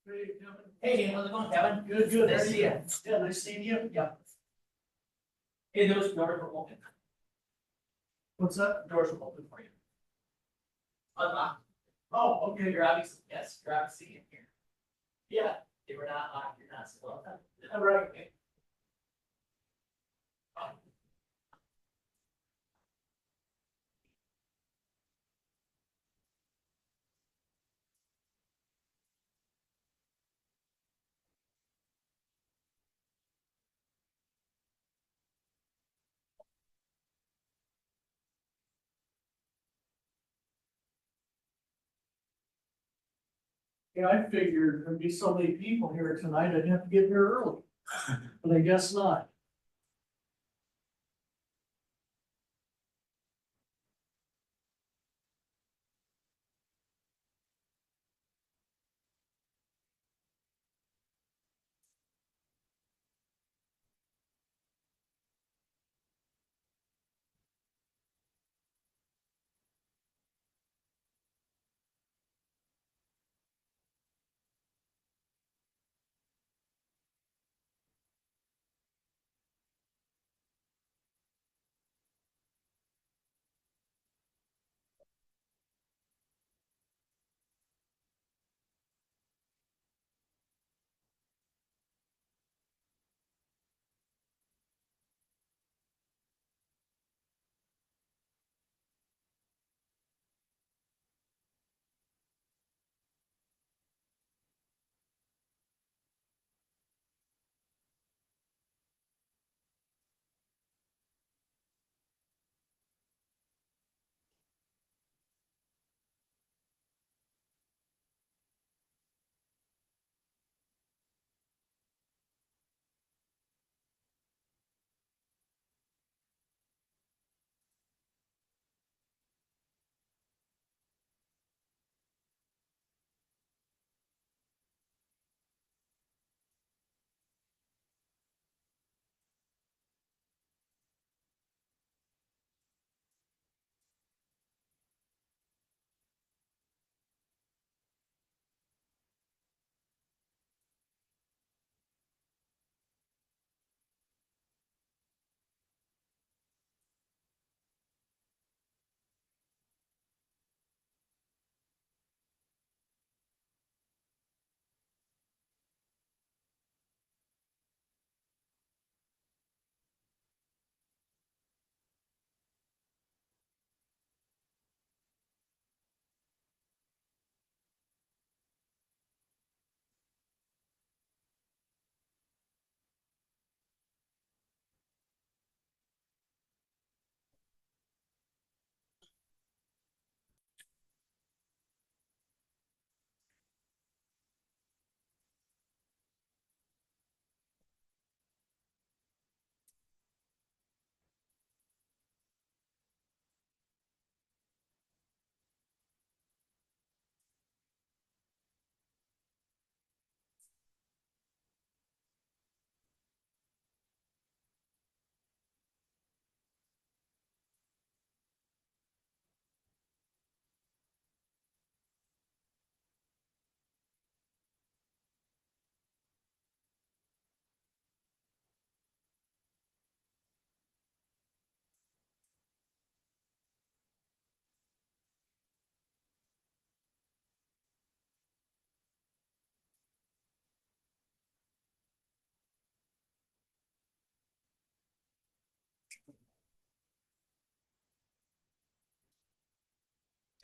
Hey, Dan, how's it going, Kevin? Good, good. Nice to see you. Yeah, nice seeing you. Yeah. Hey, those doors were open. What's that? Doors were open for you. Unlocked. Oh, okay. You're obviously, yes, you're obviously in here. Yeah, they were not locked, you're not still. All right. Okay. Yeah, I figured there'd be so many people here tonight, I'd have to get here early. But I guess not.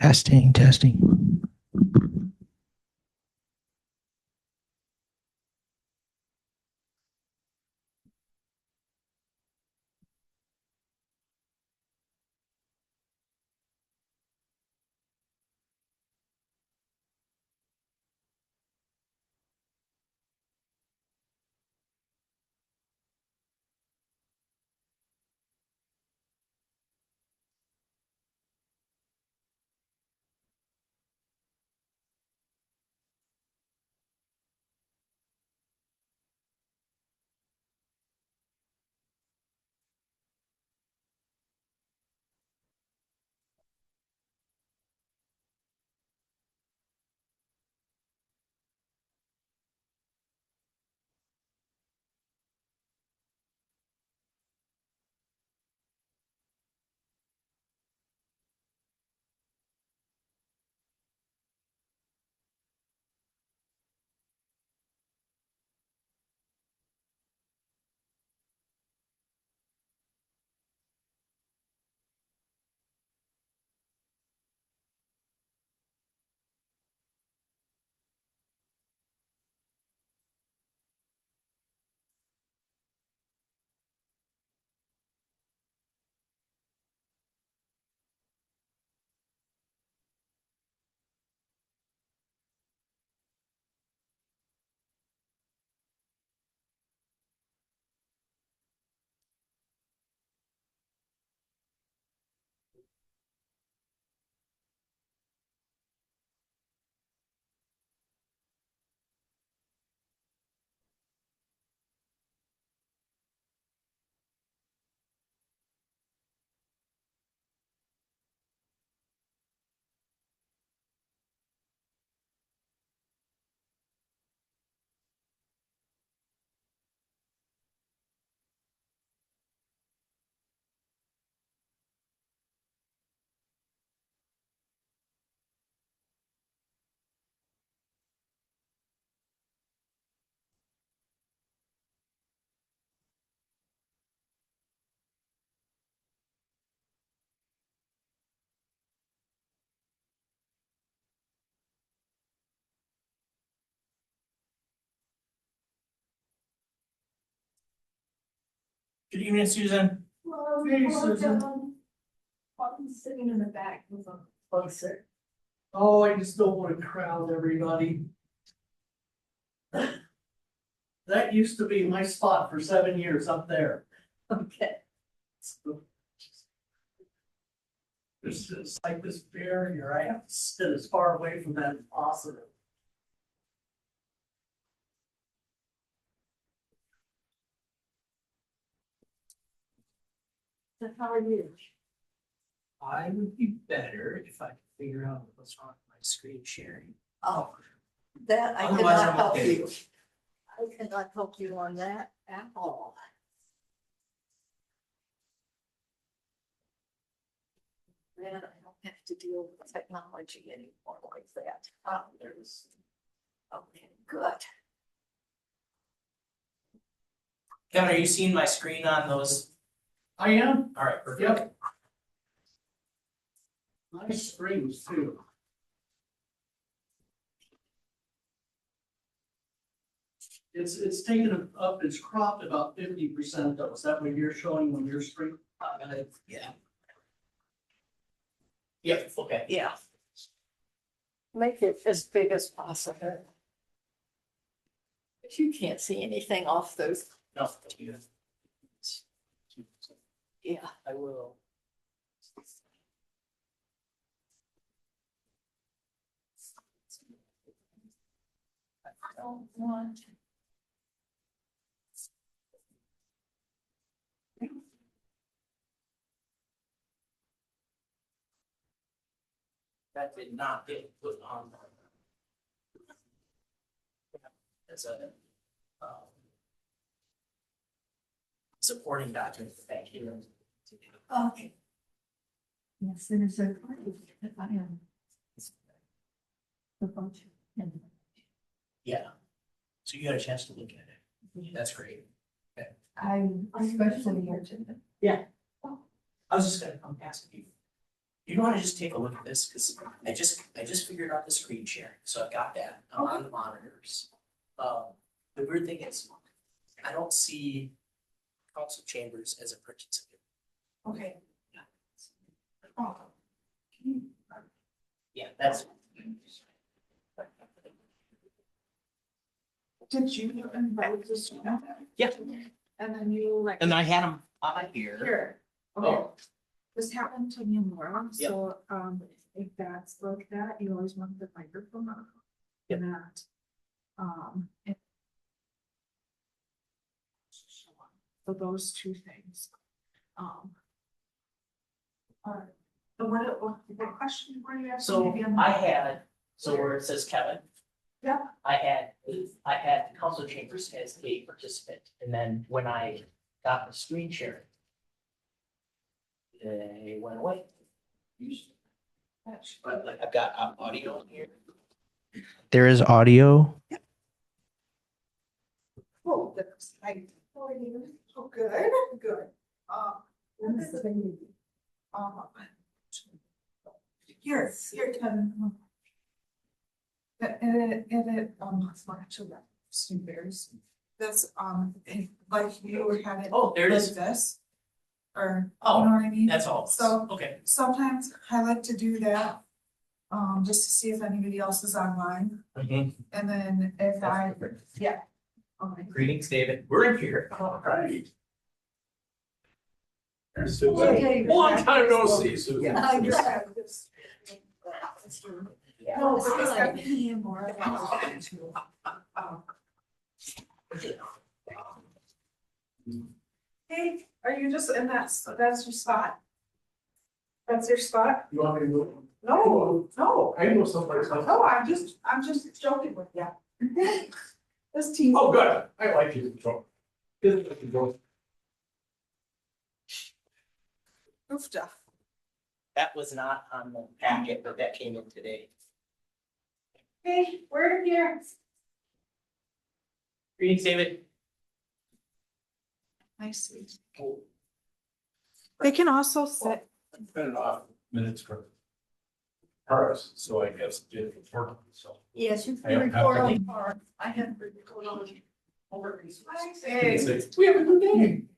Testing, testing. Good evening, Susan. Hey, Susan. I'm sitting in the back with a closer. Oh, I just don't want to crowd everybody. That used to be my spot for 7 years up there. Okay. This is like this barrier. I have to sit as far away from that as possible. So how are you? I would be better if I could figure out what's wrong with my screen sharing. Oh, that I Otherwise, cannot I'm help okay. you. I cannot help you on that at all. Then I don't have to deal with technology anymore like that. There's. Okay, good. Kevin, are you seeing my screen on those? I am. All right, perfect. Yep. Nice springs too. It's taken up, it's cropped about 50% though. Is that what you're showing on your screen? Yeah. Yep, okay. Yeah. Make it as big as possible. But you can't see anything off those. No, you. Yeah. I will. I don't want. That did not get put on. As a, supporting document for bank here. Okay. Yes, there is a party that I am. A bunch of. Yeah. So you got a chance to look at it. That's great. I especially urgent. I was just gonna come ask you. You wanna just take a look at this, cause I just figured out the screen sharing, so I got that, I'm on the monitors. The weird thing is, I don't see council chambers as a participant. Okay. Oh. Yeah, that's. Did you invite this? Yeah. And then you like. And I had them on here. Here, Oh. okay. This happened to me more, Yep. so, if that's like that, you always want the microphone on. Yep. And that, and- So those two things. But what question were you asking? So Maybe I'm- I had, so where it says Kevin. Yeah. I had the council chambers as a participant, and then when I got the screen sharing. They went away. But like I've got audio here. There is audio. Oh, that's like, oh, good, good. Let me see. Here, Kevin. It's not actually that, Bears. That's, like you were having. Oh, there it is. like this. Or, you Oh, know what I mean? That's all. So Okay, sometimes I like to do that, just to see if anybody else is online, and then if I, yeah. Okay. greetings, David. We're in here. All right. There's Okay. Long time no see, Susan. Yeah, I just have this. No, it's because fine. I'm paying more about it too. Hey, are you just in that's your spot? That's your spot? You want me to move? No, I can go someplace else. no, I'm just joking with you. This team. Oh, good. I like you. So, good to go. Goof stuff. That was not on the packet, but that came in today. Hey, we're here. Greetings, David. Nice. They can also sit. Been off minutes for ours, so I guess did it for so. Yes, you I have can record to- on part. I have to record on. Over. Hey. We have a good game.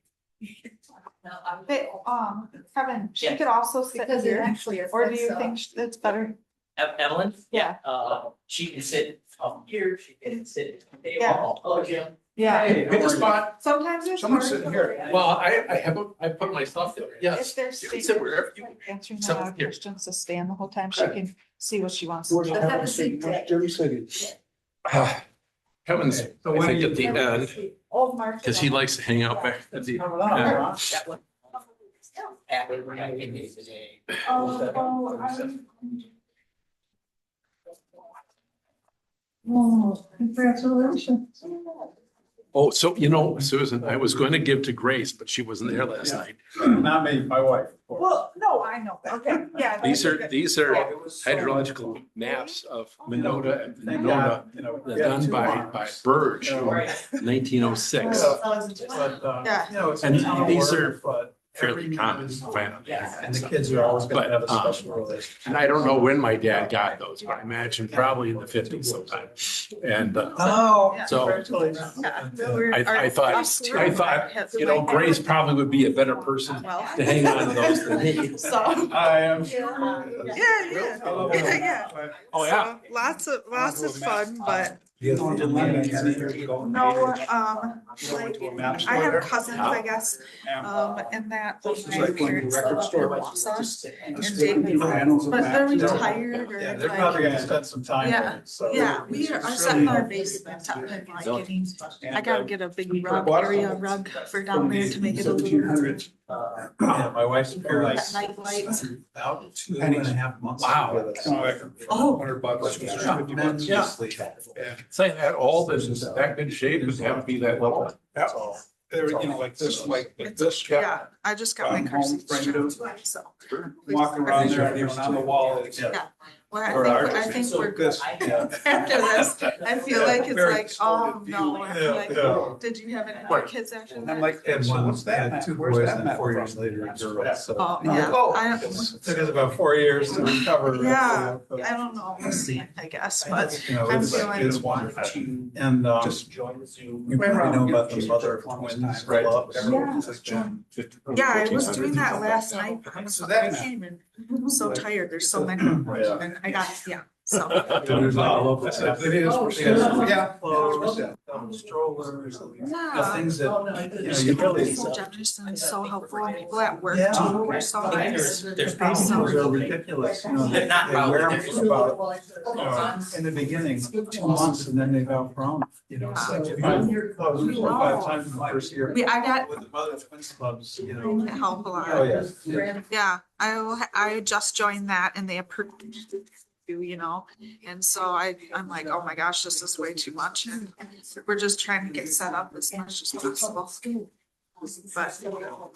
But, Kevin, she Yeah. could also sit Because it here, actually or do affects, you think it's better? Evelyn? Yeah. She can sit up here, she can sit at the table. Yeah. Oh, Jim. Yeah, Pick a spot. sometimes it's. Someone's hard sitting for- here. Well, I put my stuff there, yes. If they're You can staying, sit wherever you. answering Sit my here. questions to stay in the whole time, she can see what she wants. to Does do. that have a seat? Kevin's, I think at the end, Old Mark. because he likes to hang out back at the end. That one. After we're gonna get it today. Oh, congratulations. Oh, so, you know, Susan, I was going to give to Grace, but she wasn't there last night. Not me, my wife. of course. Well, no, I know, okay, yeah. These are, that's these are hydrological maps of Monona and Thank Monona God, you know, we had done 2 by months. Burge in Right. 1906. But, Yeah. you know, it's. And a ton of these work, are but fairly every common, meeting is- find on the Yeah. internet. And the kids are always gonna have a But, special relationship. And I don't know when my dad got those, but I imagine probably in the 50s sometime. And Oh, so congratulations. I thought, you know, Grace probably would be a better person to hang on to those than me. So. I am sure. Yeah. Oh, yeah. Lots of fun, but No, no, like, I have cousins, I guess, and that my parents live up in Wausau and Dayton, but they're retired or Yeah, they're probably like. gonna spend some time. Yeah, there, so. Yeah, we are setting our basement up and like getting, I gotta get a big rug, area rug for down there to make it a little. Yeah, my wife's parents. Night lights. About 2.5 months. Wow. Oh. $100. Yeah. Saying that all this is that good shape and have to be that level. They're, you know, like this. Yeah, I just got my car seat Home stripped, so. Walking around there, you know, on the wall. Yeah. Well, I think we're good. Yeah. After this, I feel like it's Very like, oh distorted no, view. like, Yeah. did you have any more kids after that? I'm like, Had one, what's that had map? 2 Where's boys that and map 4 from? years later a girl, so. Oh, I'm like, yeah. oh, I- took us about 4 years to recover. Yeah, I don't know, we'll see, I guess, but You know, I'm it's feeling. wonderful. And, Just join the Zoom. you probably know about the mother twins Right. club. Yeah. It's been Yeah, I was doing that last night, I was, So that I map. came in, I'm so tired, there's so many, Yeah. and I got, yeah, so. There's all of it. It is. Oh, Yeah. Clothes, strollers, the Yeah. things that, you know, you People really. are so generous and so helpful, and people at work Yeah. too, were so nice. There's Those probably. are ridiculous, you know, They're not they wear probably, them for about, in the beginning, 2 months and then they've outgrown, you know, it's like 5 clubs, 4 or 5 times in the first year. I got With the mother twins clubs, you know. help a lot. Oh, yes. Yeah, I just joined that and they approved, you know, and so I'm like, oh my gosh, this is way too much. And we're just trying to get set up as much as possible. But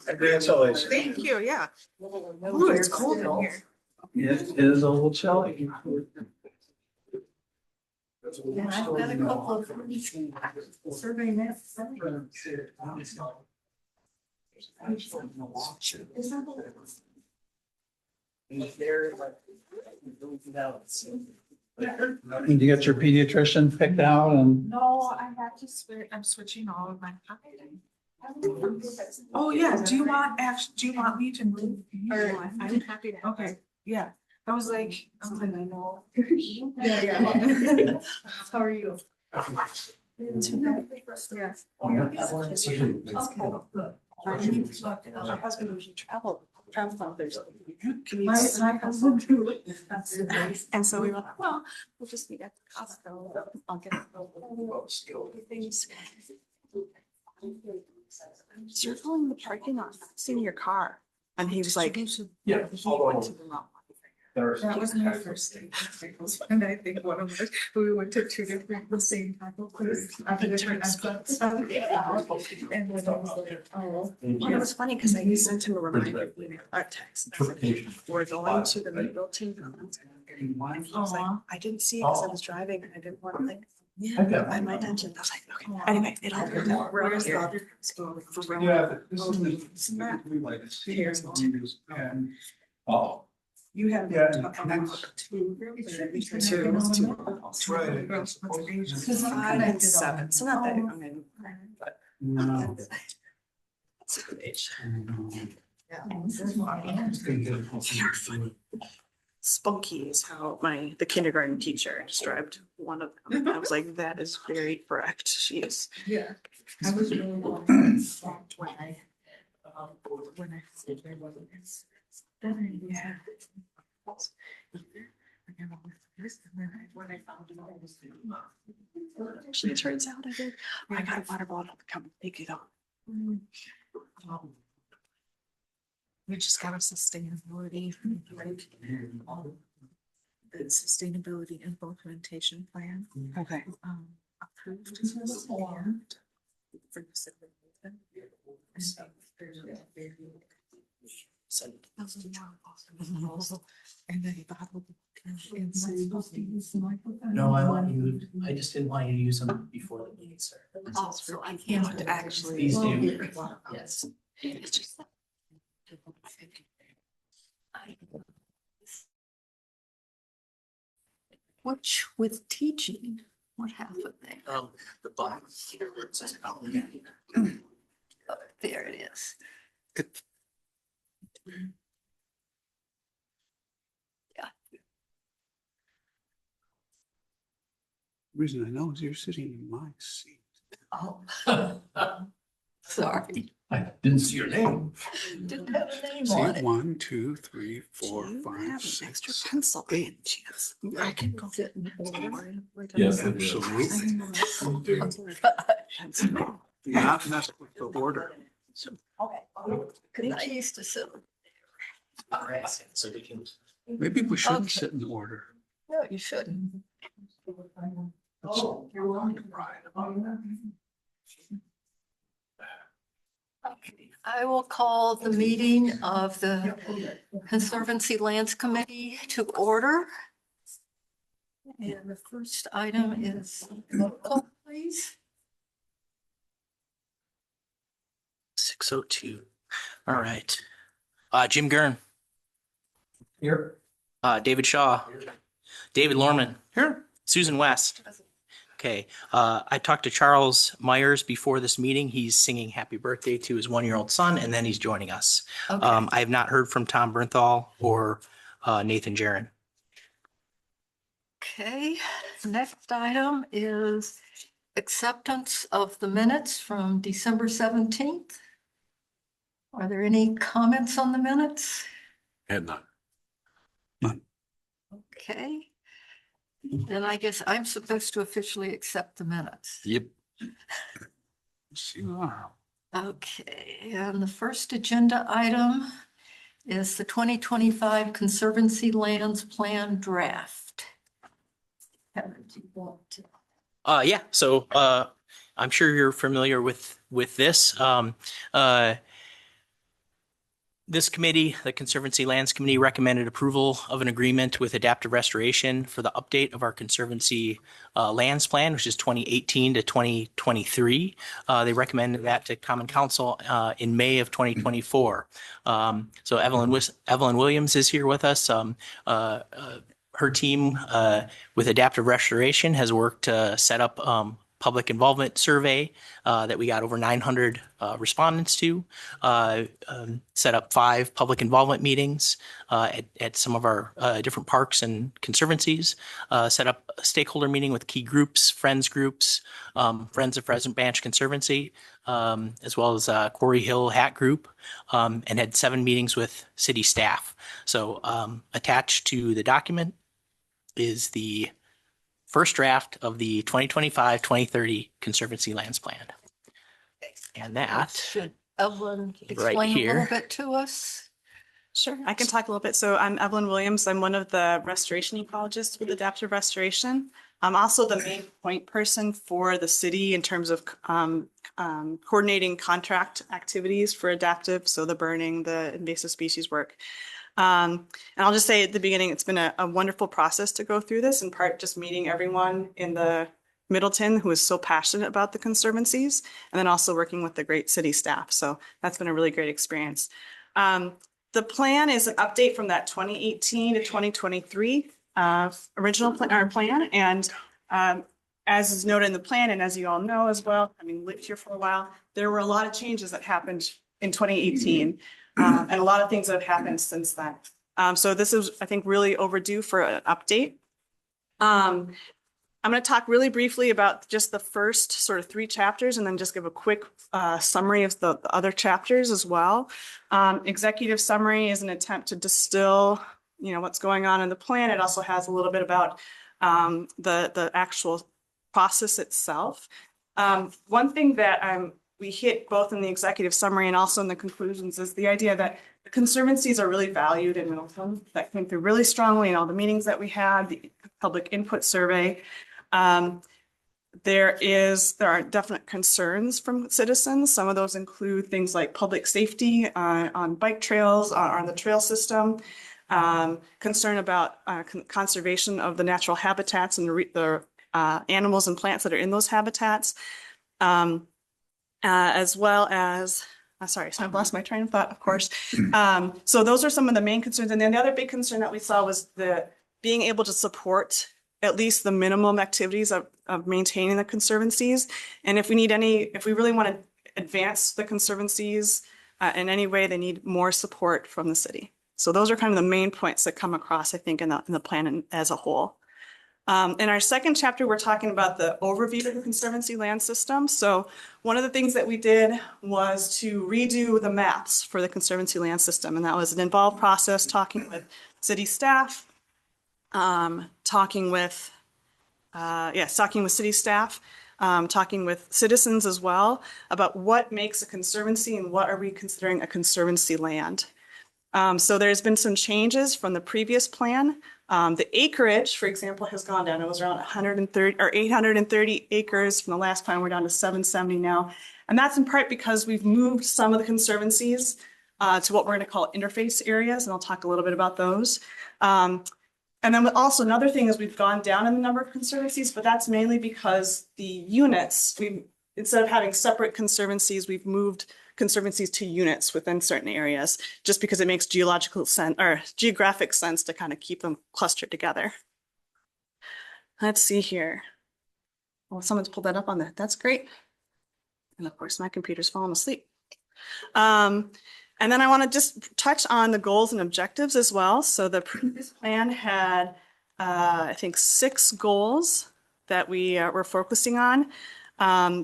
Congratulations. thank you, yeah. Ooh, it's cold in here. It is a little chilly. And I've got a couple of survey maps. Did you get your pediatrician picked out and? No, I have to switch, I'm switching all of my. Oh, yeah, do you want me to move? Or I'm happy to. Okay, yeah, I was like, I know. Yeah. How are you? Yeah. My husband usually travel on Thursday. My husband too. And so we were like, well, we'll just meet at Costco. I'll get things. Circling the parking lot, seeing your car. And he was like, Yeah. he went to the wrong one. That was my first day. And I think one of us, we went to 2 different, the same taco place. And then I was like, oh. Well, it was funny because I sent him a reminder, a text. We're going to the Middleton. And he was like, I didn't see it because I was driving and I didn't want to like. Yeah, I had my attention. I was like, okay. Anyway, it all worked out. Where's the other school? Yeah, this is. Oh. You have. Yeah, Two. Right. Girls, 5 and 7, so not that, I mean, but. Spunky is how the kindergarten teacher described one of them. I was like, that is very correct. She is. Yeah. I was really when I. When I said there wasn't. Then I, yeah. When I found it, I was. Actually, it turns out I did. I got a water bottle. Come, take it off. We just got a sustainability, right? The sustainability implementation plan. Okay. Approved. For the city. And then bottle. No, I just didn't want you to use them before the meeting started. Oh, so I can't actually. Please do. Yes. It's just. Which with teaching, what happened there? The bottom here where it says. Oh, there it is. Reason I know is you're sitting in my seat. Oh. Sorry. I didn't see your name. Didn't have a name See, on it. 1, 2, 3, 4, Do you 5, have an 6, extra pencil by any chance? I can go sit in order. Yes, I absolutely. Not mess with the order. Cause I used to sit. All right, so we can. Maybe we shouldn't Okay. sit in order. No, you shouldn't. Oh, you're welcome, Brian. Okay, I will call the meeting of the Conservancy Lands Committee to order. And the first item is roll call, please. 6:02. All right. Jim Gurn. Here. David Shaw. David Lorman. Here. Susan West. Okay. I talked to Charles Myers before this meeting. He's singing happy birthday to his 1-year-old son, and then he's joining us. Okay. I have not heard from Tom Bernthal or Nathan Jaron. Okay, next item is acceptance of the minutes from December 17th. Are there any comments on the minutes? Had not. Okay. Then I guess I'm supposed to officially accept the minutes. Yep. Yes, you are. Okay, and the first agenda item is the 2025 Conservancy Lands Plan Draft. Haven't you want to? Yeah. So I'm sure you're familiar with this. This committee, the Conservancy Lands Committee, recommended approval of an agreement with Adaptive Restoration for the update of our Conservancy Lands Plan, which is 2018 to 2023. They recommended that to Common Council in May of 2024. So Evelyn Williams is here with us. Her team with Adaptive Restoration has worked to set up public involvement survey that we got over 900 respondents to, set up 5 public involvement meetings at some of our different parks and conservancies, set up a stakeholder meeting with key groups, friends groups, Friends of Pheasant Branch Conservancy, as well as Quarry Hill Hat Group, and had 7 meetings with city staff. So attached to the document is the first draft of the 2025-2030 Conservancy Lands Plan. And that Should Evelyn Right explain a here. little bit to us? Sure, I can talk a little bit. So I'm Evelyn Williams. I'm one of the restoration ecologists with Adaptive Restoration. I'm also the main point person for the city in terms of coordinating contract activities for adaptive. So the burning, the invasive species work. And I'll just say at the beginning, it's been a wonderful process to go through this, in part just meeting everyone in the Middleton who is so passionate about the conservancies, and then also working with the great city staff. So that's been a really great experience. The plan is an update from that 2018 to 2023 original plan. And as is noted in the plan, and as you all know as well, having lived here for a while, there were a lot of changes that happened in 2018. And a lot of things have happened since then. So this is, I think, really overdue for an update. I'm going to talk really briefly about just the first sort of 3 chapters and then just give a quick summary of the other chapters as well. Executive summary is an attempt to distill, what's going on in the plan. It also has a little bit about the actual process itself. One thing that we hit both in the executive summary and also in the conclusions is the idea that the conservancies are really valued in Middleton. That came through really strongly in all the meetings that we had, the public input survey. There are definite concerns from citizens. Some of those include things like public safety on bike trails, on the trail system, concern about conservation of the natural habitats and the animals and plants that are in those habitats, as well as, sorry, so I've lost my train of thought, of course. So those are some of the main concerns. And then the other big concern that we saw was being able to support at least the minimum activities of maintaining the conservancies. And if we really want to advance the conservancies in any way, they need more support from the city. So those are kind of the main points that come across, I think, in the plan as a whole. In our second chapter, we're talking about the overview of the Conservancy land system. So one of the things that we did was to redo the maps for the Conservancy land system. And that was an involved process, talking with city staff, talking with city staff, talking with citizens as well about what makes a conservancy and what are we considering a conservancy land. So there's been some changes from the previous plan. The acreage, for example, has gone down. It was around 130 or 830 acres from the last plan. We're down to 770 now. And that's in part because we've moved some of the conservancies to what we're going to call interface areas. And I'll talk a little bit about those. And then also another thing is we've gone down in the number of conservancies, but that's mainly because the units, instead of having separate conservancies, we've moved conservancies to units within certain areas, just because it makes geographic sense to kind of keep them clustered together. Let's see here. Well, someone's pulled that up on that. That's great. And of course, my computer's falling asleep. And then I want to just touch on the goals and objectives as well. So the previous plan had, I think, 6 goals that we were focusing on.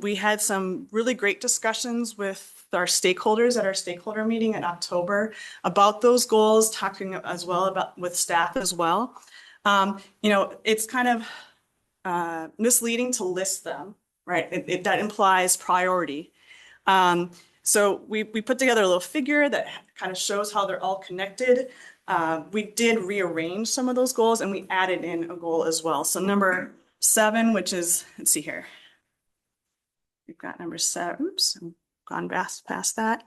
We had some really great discussions with our stakeholders at our stakeholder meeting in October about those goals, talking as well about with staff as well. It's kind of misleading to list them, right? That implies priority. So we put together a little figure that kind of shows how they're all connected. We did rearrange some of those goals and we added in a goal as well. So number 7, which is, let's see here. We've got number 7, oops, I've gone past that.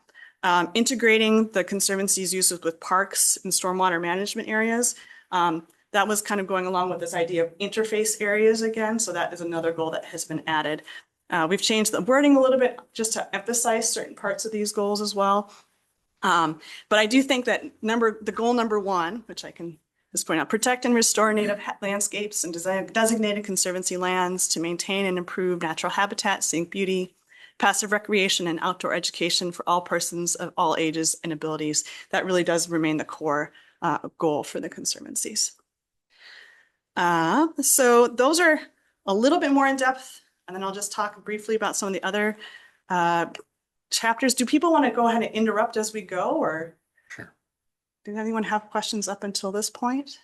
Integrating the Conservancy's uses with parks and stormwater management areas. That was kind of going along with this idea of interface areas again. So that is another goal that has been added. We've changed the wording a little bit just to emphasize certain parts of these goals as well. But I do think that the goal number 1, which I can just point out, protect and restore native landscapes and designated conservancy lands to maintain and improve natural habitat, scenic beauty, passive recreation, and outdoor education for all persons of all ages and abilities. That really does remain the core goal for the conservancies. So those are a little bit more in depth. And then I'll just talk briefly about some of the other chapters. Do people want to go ahead and interrupt as we go, or Sure. Did anyone have questions up until this point?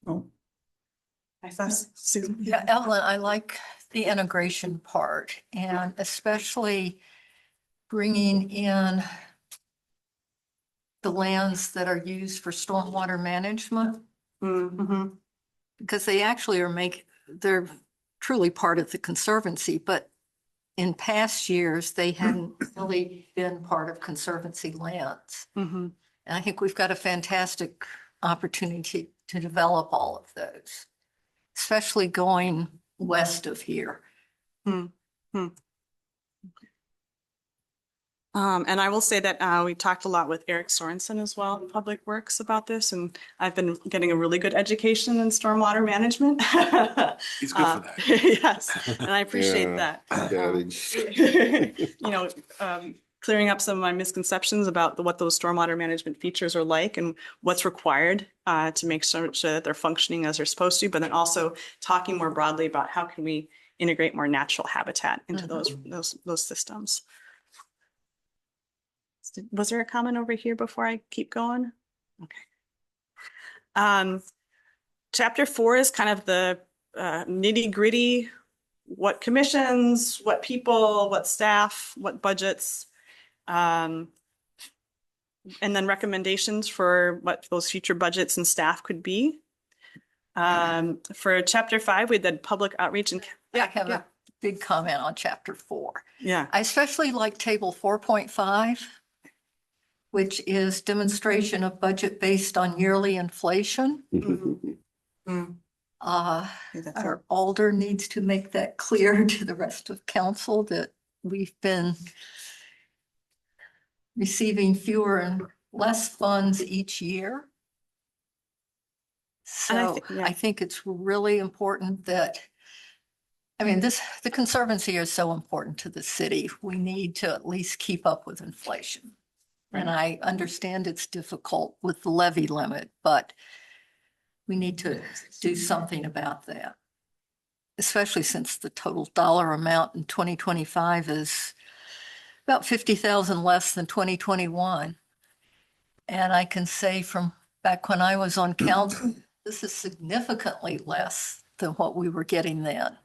No. I thought Susan. Yeah, Ellen, I like the integration part, and especially bringing in the lands that are used for stormwater management, Mm-hmm. because they actually they're truly part of the Conservancy, but in past years, they hadn't really been part of Conservancy lands. Mm-hmm. And I think we've got a fantastic opportunity to develop all of those, especially going west of here. And I will say that we talked a lot with Eric Sorensen as well in Public Works about this, and I've been getting a really good education in stormwater management. He's good for that. Yes, and I appreciate that. clearing up some of my misconceptions about what those stormwater management features are like and what's required to make sure that they're functioning as they're supposed to, but then also talking more broadly about how can we integrate more natural habitat into those systems. Was there a comment over here before I keep going? Okay. Chapter 4 is kind of the nitty gritty, what commissions, what people, what staff, what budgets, and then recommendations for what those future budgets and staff could be. For chapter 5, we did public outreach and I have a big comment on chapter 4. Yeah. I especially like table 4.5, which is demonstration of budget based on yearly inflation. Our alder needs to make that clear to the rest of council that we've been receiving fewer and less funds each year. So I think it's really important that, I mean, the Conservancy is so important to the city. We need to at least keep up with inflation. And I understand it's difficult with the levy limit, but we need to do something about that. Especially since the total dollar amount in 2025 is about 50,000 less than 2021. And I can say from back when I was on council, this is significantly less than what we were getting then.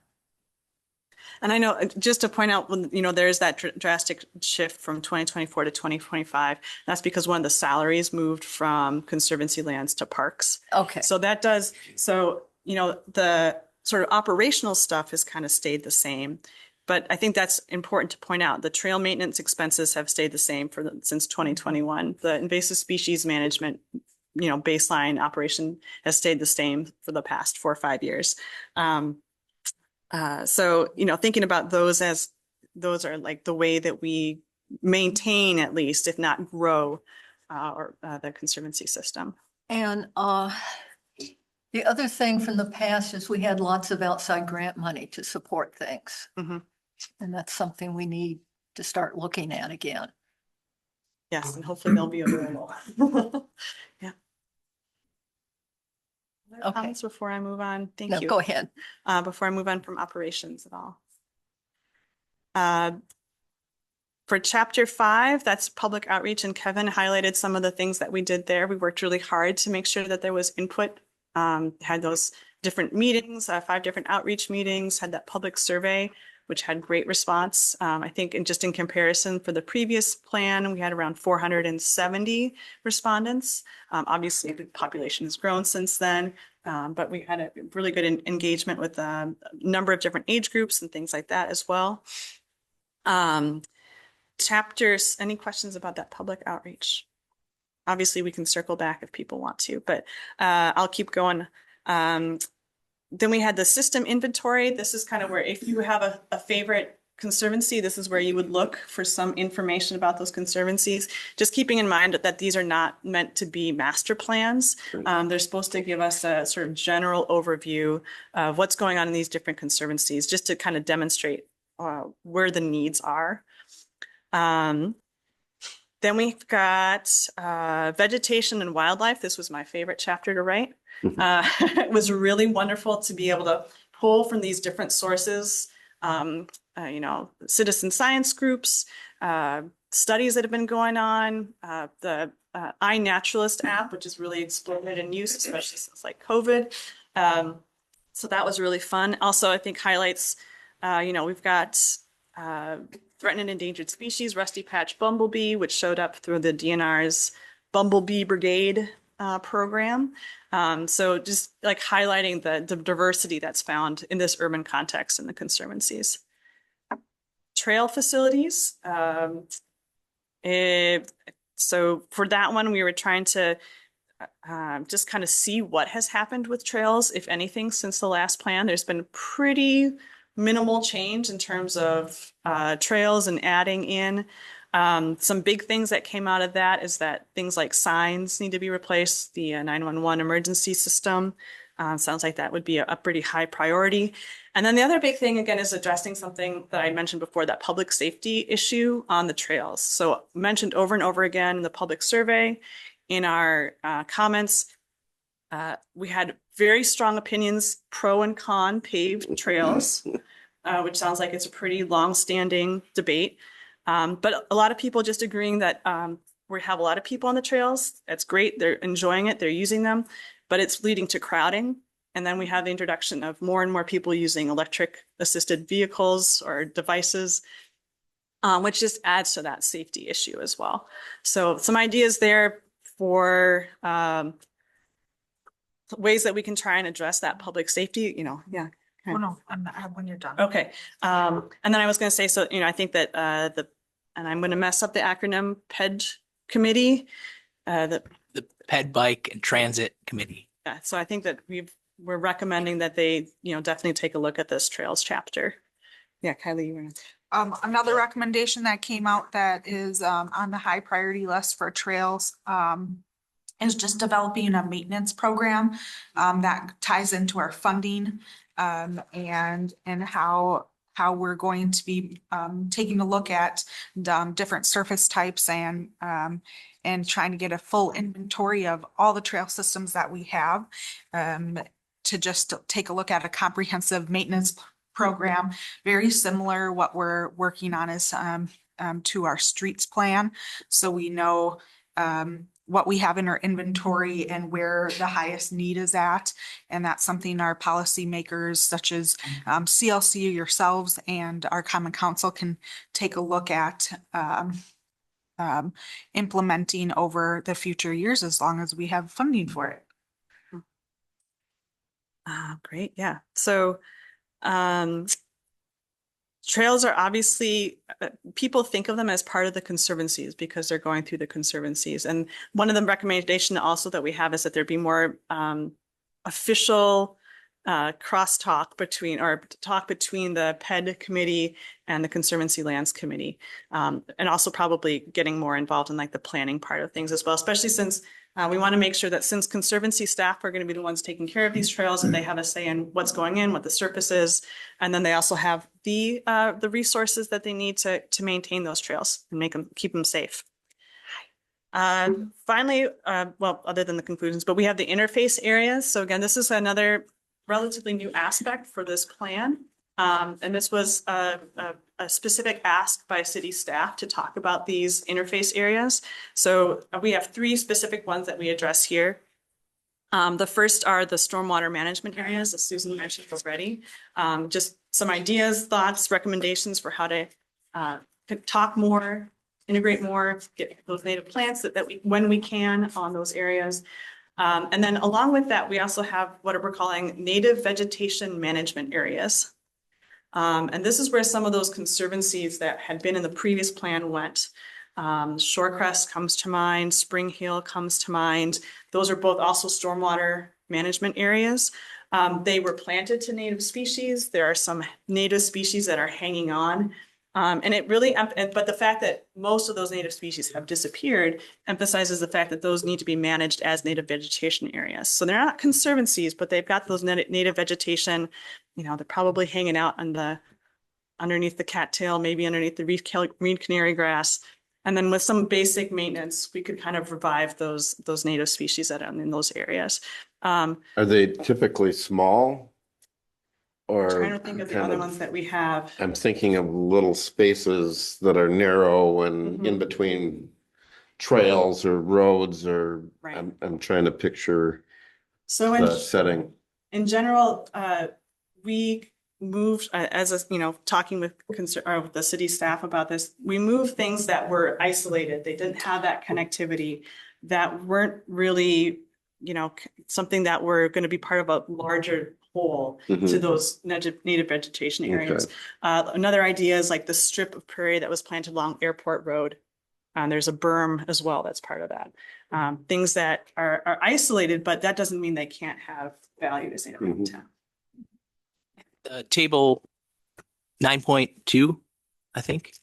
And I know, just to point out, there's that drastic shift from 2024 to 2025. That's because one of the salaries moved from Conservancy lands to parks. Okay. So that does, the sort of operational stuff has kind of stayed the same. But I think that's important to point out. The trail maintenance expenses have stayed the same since 2021. The invasive species management, baseline operation has stayed the same for the past 4 or 5 years. So, thinking about those as those are like the way that we maintain, at least, if not grow, the Conservancy system. And the other thing from the past is we had lots of outside grant money to support things. And that's something we need to start looking at again. Yes, and hopefully they'll be available. Yeah. Okay. Comments before I move on? Thank No, you. go ahead. Before I move on from operations at all. For chapter 5, that's public outreach, and Kevin highlighted some of the things that we did there. We worked really hard to make sure that there was input, had those different meetings, 5 different outreach meetings, had that public survey, which had great response. I think just in comparison for the previous plan, we had around 470 respondents. Obviously, the population has grown since then, but we had a really good engagement with a number of different age groups and things like that as well. Chapters, any questions about that public outreach? Obviously, we can circle back if people want to, but I'll keep going. Then we had the system inventory. This is kind of where if you have a favorite conservancy, this is where you would look for some information about those conservancies. Just keeping in mind that these are not meant to be master plans. They're supposed to give us a sort of general overview of what's going on in these different conservancies, just to kind of demonstrate where the needs are. Then we've got vegetation and wildlife. This was my favorite chapter to write. It was really wonderful to be able to pull from these different sources, citizen science groups, studies that have been going on, the iNaturalist app, which is really exploded in use, especially since like COVID. So that was really fun. Also, I think highlights, we've got threatened and endangered species, rusty patch bumblebee, which showed up through the DNR's Bumblebee Brigade program. So just like highlighting the diversity that's found in this urban context in the conservancies. Trail facilities. So for that one, we were trying to just kind of see what has happened with trails, if anything, since the last plan. There's been pretty minimal change in terms of trails and adding in. Some big things that came out of that is that things like signs need to be replaced, the 911 emergency system. Sounds like that would be a pretty high priority. And then the other big thing, again, is addressing something that I mentioned before, that public safety issue on the trails. So mentioned over and over again in the public survey, in our comments, we had very strong opinions, pro and con paved trails, which sounds like it's a pretty long-standing debate. But a lot of people just agreeing that we have a lot of people on the trails. That's great. They're enjoying it. They're using them, but it's leading to crowding. And then we have the introduction of more and more people using electric assisted vehicles or devices, which just adds to that safety issue as well. So some ideas there for ways that we can try and address that public safety, yeah. Oh, no, when you're done. Okay. And then I was going to say, so, I think that and I'm going to mess up the acronym, PED committee. The PED Bike and Transit Committee. Yeah, so I think that we're recommending that they, definitely take a look at this trails chapter. Yeah, Kylie, you want to? Another recommendation that came out that is on the high priority list for trails is just developing a maintenance program that ties into our funding and how we're going to be taking a look at different surface types and trying to get a full inventory of all the trail systems that we have to just take a look at a comprehensive maintenance program, very similar. What we're working on is to our streets plan. So we know what we have in our inventory and where the highest need is at. And that's something our policymakers such as CLC, yourselves, and our Common Council can take a look at implementing over the future years as long as we have funding for it. Great. Yeah. So trails are obviously, people think of them as part of the conservancies because they're going through the conservancies. And one of the recommendations also that we have is that there be more official crosstalk between the PED committee and the Conservancy Lands Committee. And also probably getting more involved in like the planning part of things as well, especially since we want to make sure that since Conservancy staff are going to be the ones taking care of these trails, that they have a say in what's going in, what the surface is, and then they also have the resources that they need to maintain those trails and keep them safe. Finally, well, other than the conclusions, but we have the interface areas. So again, this is another relatively new aspect for this plan. And this was a specific ask by city staff to talk about these interface areas. So we have 3 specific ones that we address here. The first are the stormwater management areas, as Susan mentioned already. Just some ideas, thoughts, recommendations for how to talk more, integrate more, get those native plants when we can on those areas. And then along with that, we also have what we're calling native vegetation management areas. And this is where some of those conservancies that had been in the previous plan went. Shorecrest comes to mind, Spring Hill comes to mind. Those are both also stormwater management areas. They were planted to native species. There are some native species that are hanging on. And it really, but the fact that most of those native species have disappeared emphasizes the fact that those need to be managed as native vegetation areas. So they're not conservancies, but they've got those native vegetation, they're probably hanging out underneath the cattail, maybe underneath the reed canary grass. And then with some basic maintenance, we could kind of revive those native species that are in those areas. Are they typically small? Or I'm trying to think of the other ones that we have. I'm thinking of little spaces that are narrow and in between trails or roads, or Right. I'm trying to picture So the setting. in general, we moved talking with the city staff about this. We moved things that were isolated. They didn't have that connectivity, that weren't really, something that were going to be part of a larger whole to those native vegetation areas. Okay. Another idea is like the strip of prairie that was planted along Airport Road. There's a berm as well that's part of that. Things that are isolated, but that doesn't mean they can't have value as native habitat. Table 9.2, I think,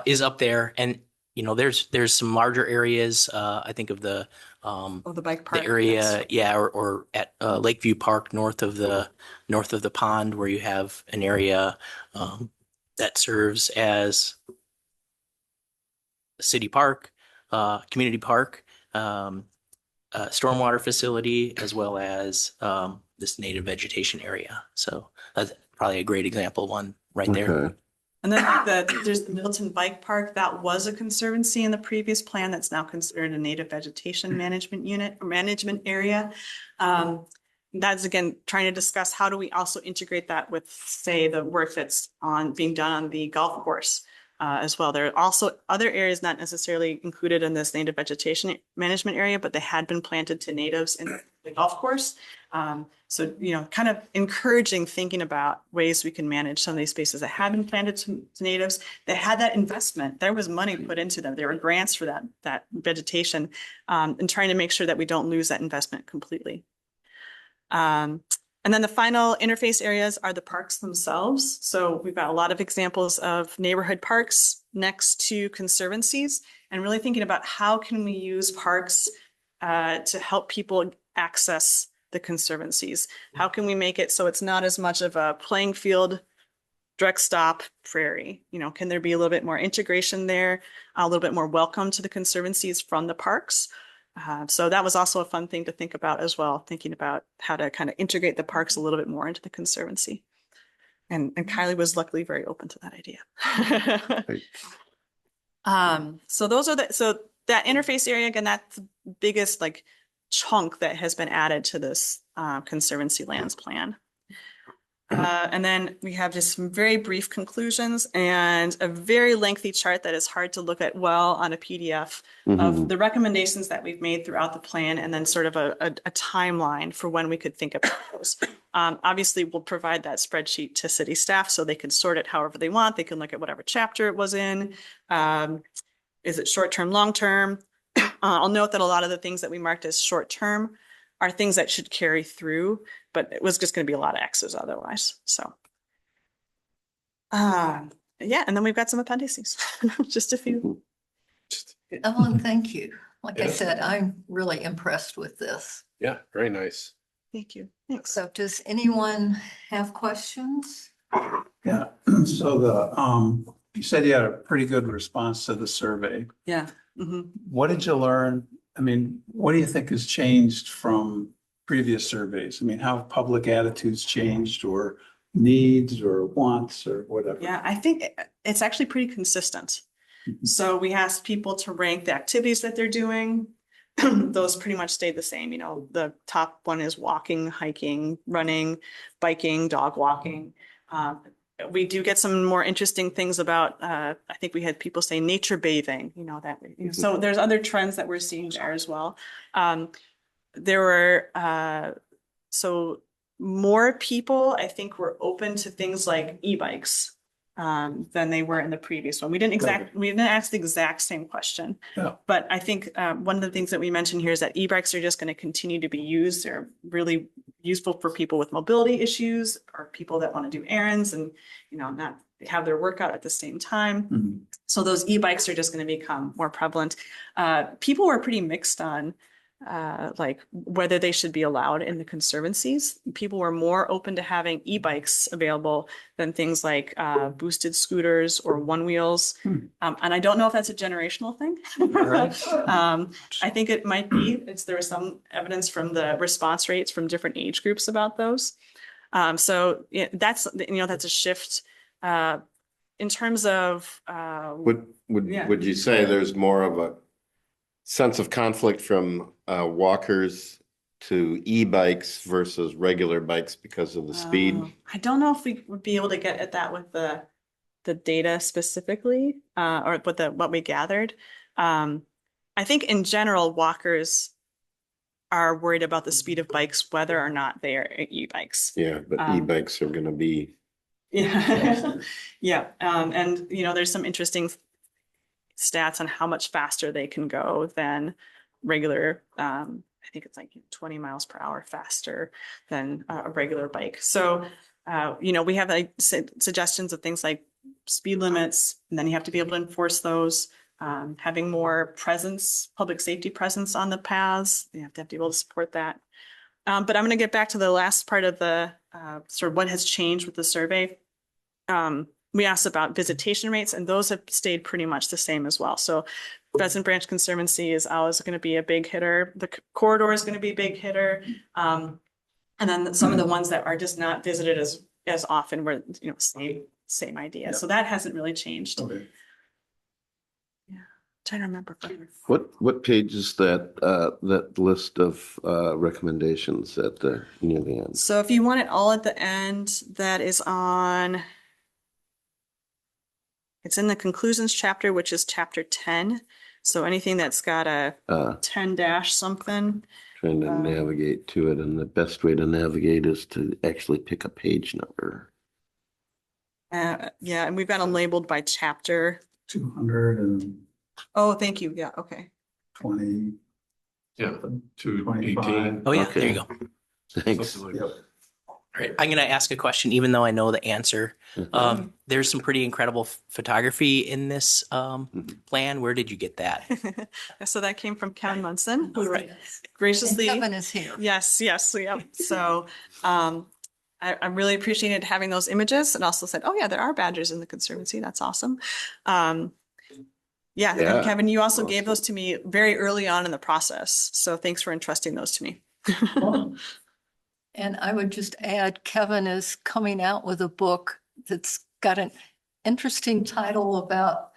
is up there, and there's some larger areas. I think of the Oh, the bike the park. area, yeah, or at Lakeview Park north of the pond where you have an area that serves as a city park, community park, stormwater facility, as well as this native vegetation area. So that's probably a great example one right there. Okay. And then there's the Middleton Bike Park. That was a conservancy in the previous plan that's now considered a native vegetation management unit or management area. That's again, trying to discuss how do we also integrate that with, say, the work that's being done on the golf course as well. There are also other areas not necessarily included in this native vegetation management area, but they had been planted to natives in the golf course. So, kind of encouraging thinking about ways we can manage some of these spaces that have been planted to natives that had that investment. There was money put into them. There were grants for that vegetation, and trying to make sure that we don't lose that investment completely. And then the final interface areas are the parks themselves. So we've got a lot of examples of neighborhood parks next to conservancies, and really thinking about how can we use parks to help people access the conservancies. How can we make it so it's not as much of a playing field, direct stop prairie? Can there be a little bit more integration there, a little bit more welcome to the conservancies from the parks? So that was also a fun thing to think about as well, thinking about how to kind of integrate the parks a little bit more into the conservancy. And Kylie was luckily very open to that idea. So that interface area, again, that's the biggest chunk that has been added to this conservancy lands plan. And then we have just some very brief conclusions and a very lengthy chart that is hard to look at well on a PDF of the recommendations that we've made throughout the plan, and then sort of a timeline for when we could think about those. Obviously, we'll provide that spreadsheet to city staff so they can sort it however they want. They can look at whatever chapter it was in. Is it short-term, long-term? I'll note that a lot of the things that we marked as short-term are things that should carry through, but it was just going to be a lot of X's otherwise. So, yeah, and then we've got some appendices, just a few. Ellen, thank you. Like I Yeah. said, I'm really impressed with this. Yeah, very nice. Thank you. Thanks. So does anyone have questions? Yeah, so you said you had a pretty good response to the survey. Yeah. Mhm. What did you learn? I mean, what do you think has changed from previous surveys? I mean, how have public attitudes changed, or needs or wants or whatever? Yeah, I think it's actually pretty consistent. So we asked people to rank the activities that they're doing. Those pretty much stayed the same. The top one is walking, hiking, running, biking, dog walking. We do get some more interesting things about, I think we had people say nature bathing, so there's other trends that we're seeing there as well. There were, so more people, I think, were open to things like e-bikes than they were in the previous one. We didn't ask the exact same question, but I think one of the things that we mentioned here is that e-bikes are just going to continue to be used. They're really useful for people with mobility issues or people that want to do errands and, not have their workout at the same time. So those e-bikes are just going to become more prevalent. People were pretty mixed on whether they should be allowed in the conservancies. People were more open to having e-bikes available than things like boosted scooters or one wheels. And I don't know if that's a generational thing. I think it might be. There was some evidence from the response rates from different age groups about those. So yeah, that's a shift. In terms of Would you say there's more of a sense of conflict from walkers to e-bikes versus regular bikes because of the speed? I don't know if we would be able to get at that with the data specifically, or with what we gathered. I think in general, walkers are worried about the speed of bikes, whether or not they are e-bikes. Yeah, but e-bikes are going to be. Yeah. Yeah. And, there's some interesting stats on how much faster they can go than regular. I think it's 20 miles per hour faster than a regular bike. So, we have suggestions of things like speed limits, and then you have to be able to enforce those. having more presence, public safety presence on the paths. You have to be able to support that. But I'm going to get back to the last part of the sort of what has changed with the survey. We asked about visitation rates, and those have stayed pretty much the same as well. So Pheasant Branch Conservancy is always going to be a big hitter. The corridor is going to be a big hitter. And then some of the ones that are just not visited as often were, same idea. So that hasn't really changed. Okay. Trying to remember. What page is that, that list of recommendations at the near the end? So if you want it all at the end, that is on, it's in the conclusions chapter, which is chapter 10. So anything that's got a 10 dash something. Trying to navigate to it, and the best way to navigate is to actually pick a page number. Yeah, and we've got them labeled by chapter. 220. Oh, thank you. Yeah, okay. Yeah, 218. Oh, yeah, Okay. there you go. Thanks. Something like Yep. that. All right, I'm going to ask a question, even though I know the answer. There's some pretty incredible photography in this plan. Where did you get that? So that came from Kevin Munson, who Right. graciously. Kevin is here. Yes, yep. So I really appreciated having those images, and also said, oh yeah, there are badgers in the Conservancy. That's awesome. Yeah, Yeah. and Kevin, you also gave those to me very early on in the process. So thanks for entrusting those to me. And I would just add, Kevin is coming out with a book that's got an interesting title about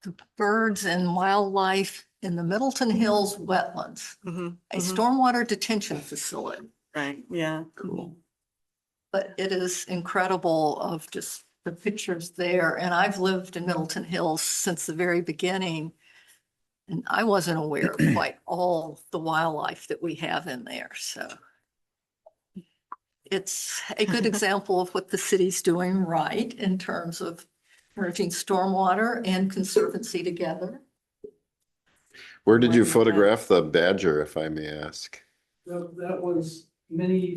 the birds and wildlife in the Middleton Hills wetlands, a stormwater detention facility. Right, yeah. Cool. But it is incredible of just the pictures there. And I've lived in Middleton Hills since the very beginning. And I wasn't aware of quite all the wildlife that we have in there. So it's a good example of what the city's doing right in terms of merging stormwater and conservancy together. Where did you photograph the badger, if I may ask? That was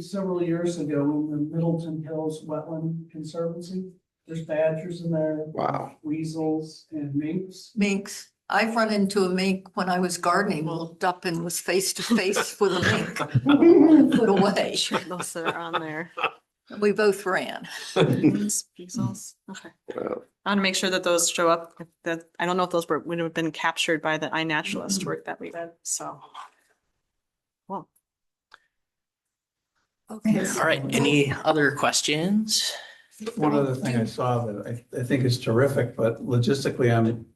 several years ago in the Middleton Hills Wetland Conservancy. There's badgers in there. Wow. Weasels and minks. Minks. I've run into a mink when I was gardening, looked up and was face to face with a mink. Put away. Those that are on there. We both ran. Weasels. Okay. Wow. I want to make sure that those show up. That I don't know if those would have been captured by the iNaturalist work that we did. So, well, Okay. All right, any other questions? One other thing I saw that I think is terrific, but logistically,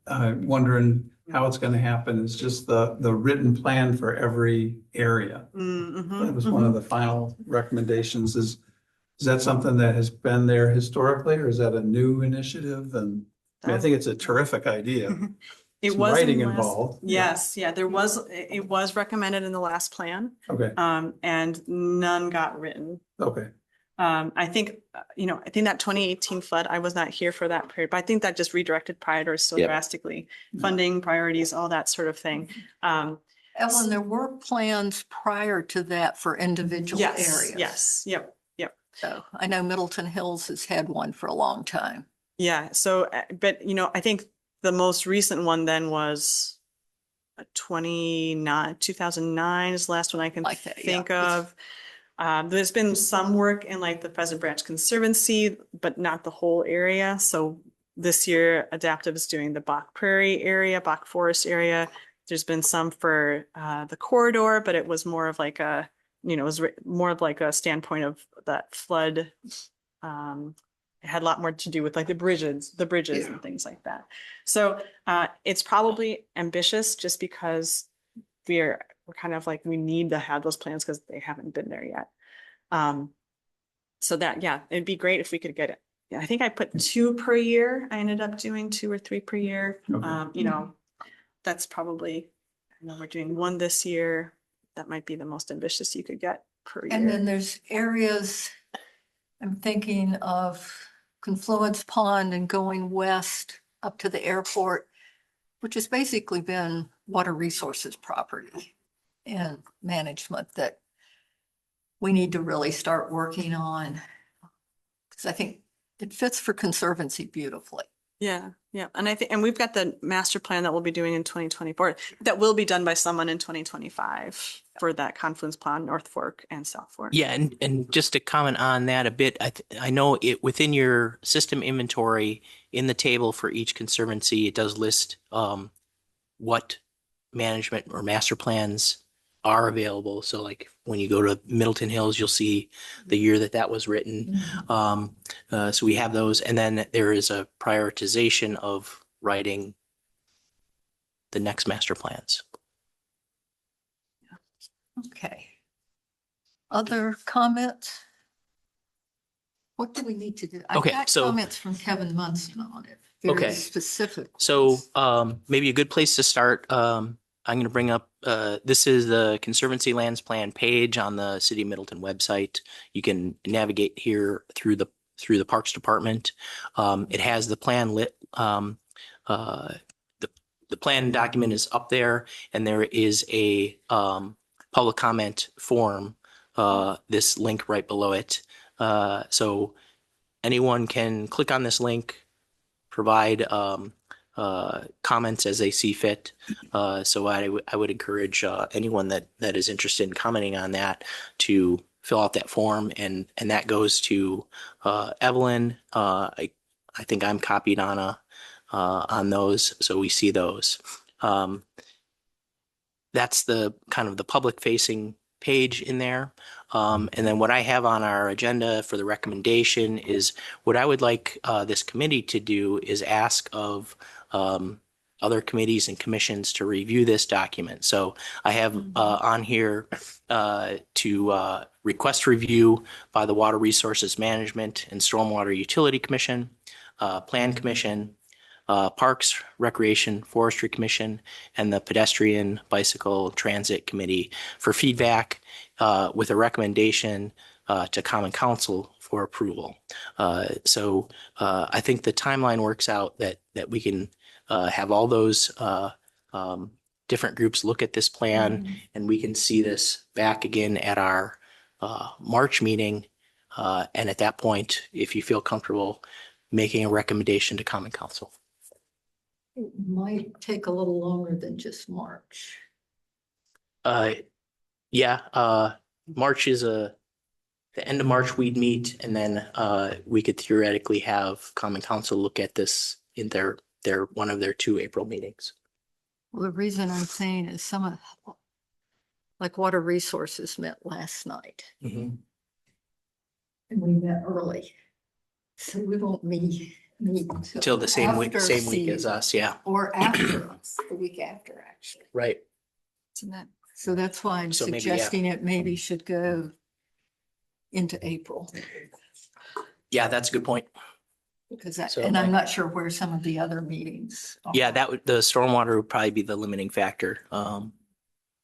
I'm wondering how it's going to happen is just the written plan for every area. That was one of the final recommendations. Is that something that has been there historically, or is that a new initiative? And I mean, I think it's a terrific idea. it Some was writing in the last- involved. Yes, yeah, it was recommended in the last plan, Okay, and none got written. okay. I think, I think that 2018 flood, I was not here for that period, but I think that just redirected priorities so Yep. drastically, funding priorities, all that sort of thing. Ellen, there were plans prior to that for individual Yes, areas. yes, yep. So I know Middleton Hills has had one for a long time. Yeah, so, but, I think the most recent one then was 2009 is the last one I can Like that, yeah. think of. There's been some work in like the Pheasant Branch Conservancy, but not the whole area. So this year Adaptive is doing the Bach Prairie area, Bach Forest area. There's been some for the corridor, but it was more of like it was more of like a standpoint of that flood. It had a lot more to do with like the bridges and things like that. So it's probably ambitious just because we're kind of like, we need to have those plans because they haven't been there yet. So that, yeah, it'd be great if we could get it. Yeah, I think I put 2 per year. I ended up doing 2 or 3 per year. Okay. That's probably, we're doing 1 this year. That might be the most ambitious you could get per year. And then there's areas, I'm thinking of Confluence Pond and going west up to the airport, which has basically been water resources property and management that we need to really start working on. Because I think it fits for Conservancy beautifully. Yeah, yeah. And I think, and we've got the master plan that we'll be doing in 2024 that will be done by someone in 2025 for that Confluence Pond, North Fork and South Fork. Yeah, and just to comment on that a bit, I know it within your system inventory in the table for each conservancy, it does list what management or master plans are available. So like when you go to Middleton Hills, you'll see the year that that was written. So we have those, and then there is a prioritization of writing the next master plans. Okay. Other comments? What do we need to do? I Okay, got so- comments from Kevin Munson on it, very Okay. specific. So maybe a good place to start. I'm going to bring up this is the Conservancy Lands Plan page on the City of Middleton website. You can navigate here through the Parks Department. It has the plan lit. The plan document is up there, and there is a public comment form. This link right below it. So anyone can click on this link, provide comments as they see fit. So I would encourage anyone that is interested in commenting on that to fill out that form, and that goes to Evelyn. I think I'm copied on those, so we see those. That's the kind of the public facing page in there. And then what I have on our agenda for the recommendation is what I would like this committee to do is ask of other committees and commissions to review this document. So I have on here to request review by the Water Resources Management and Stormwater Utility Commission, Plan Commission, Parks, Recreation, Forestry Commission, and the Pedestrian Bicycle Transit Committee for feedback with a recommendation to Common Council for approval. So I think the timeline works out that we can have all those different groups look at this plan, and we can see this back again at our March meeting. And at that point, if you feel comfortable making a recommendation to Common Council. It might take a little longer than just March. March is the end of March we'd meet, and then we could theoretically have Common Council look at this in their one of their 2 April meetings. Well, the reason I'm saying is some of, like Water Resources met last night, and we met early. So we won't meet Till the same week after as us, yeah. Or after us, the week after, actually. Right. So that's why I'm So maybe, yeah. suggesting it maybe should go into April. Yeah, that's a good point. Because So and I'm my- not sure where some of the other meetings are. Yeah, the stormwater would probably be the limiting factor.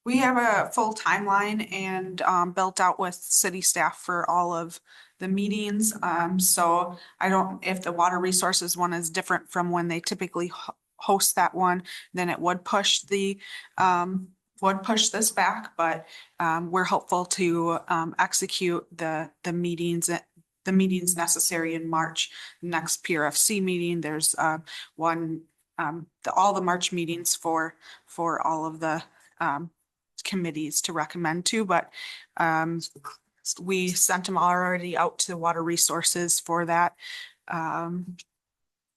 We have a full timeline and built out with city staff for all of the meetings. So I don't, if the water resources one is different from when they typically host that one, then it would push this back, but we're hopeful to execute the meetings necessary in March. Next PRFC meeting, there's all the March meetings for all of the committees to recommend to, but we sent them already out to Water Resources for that,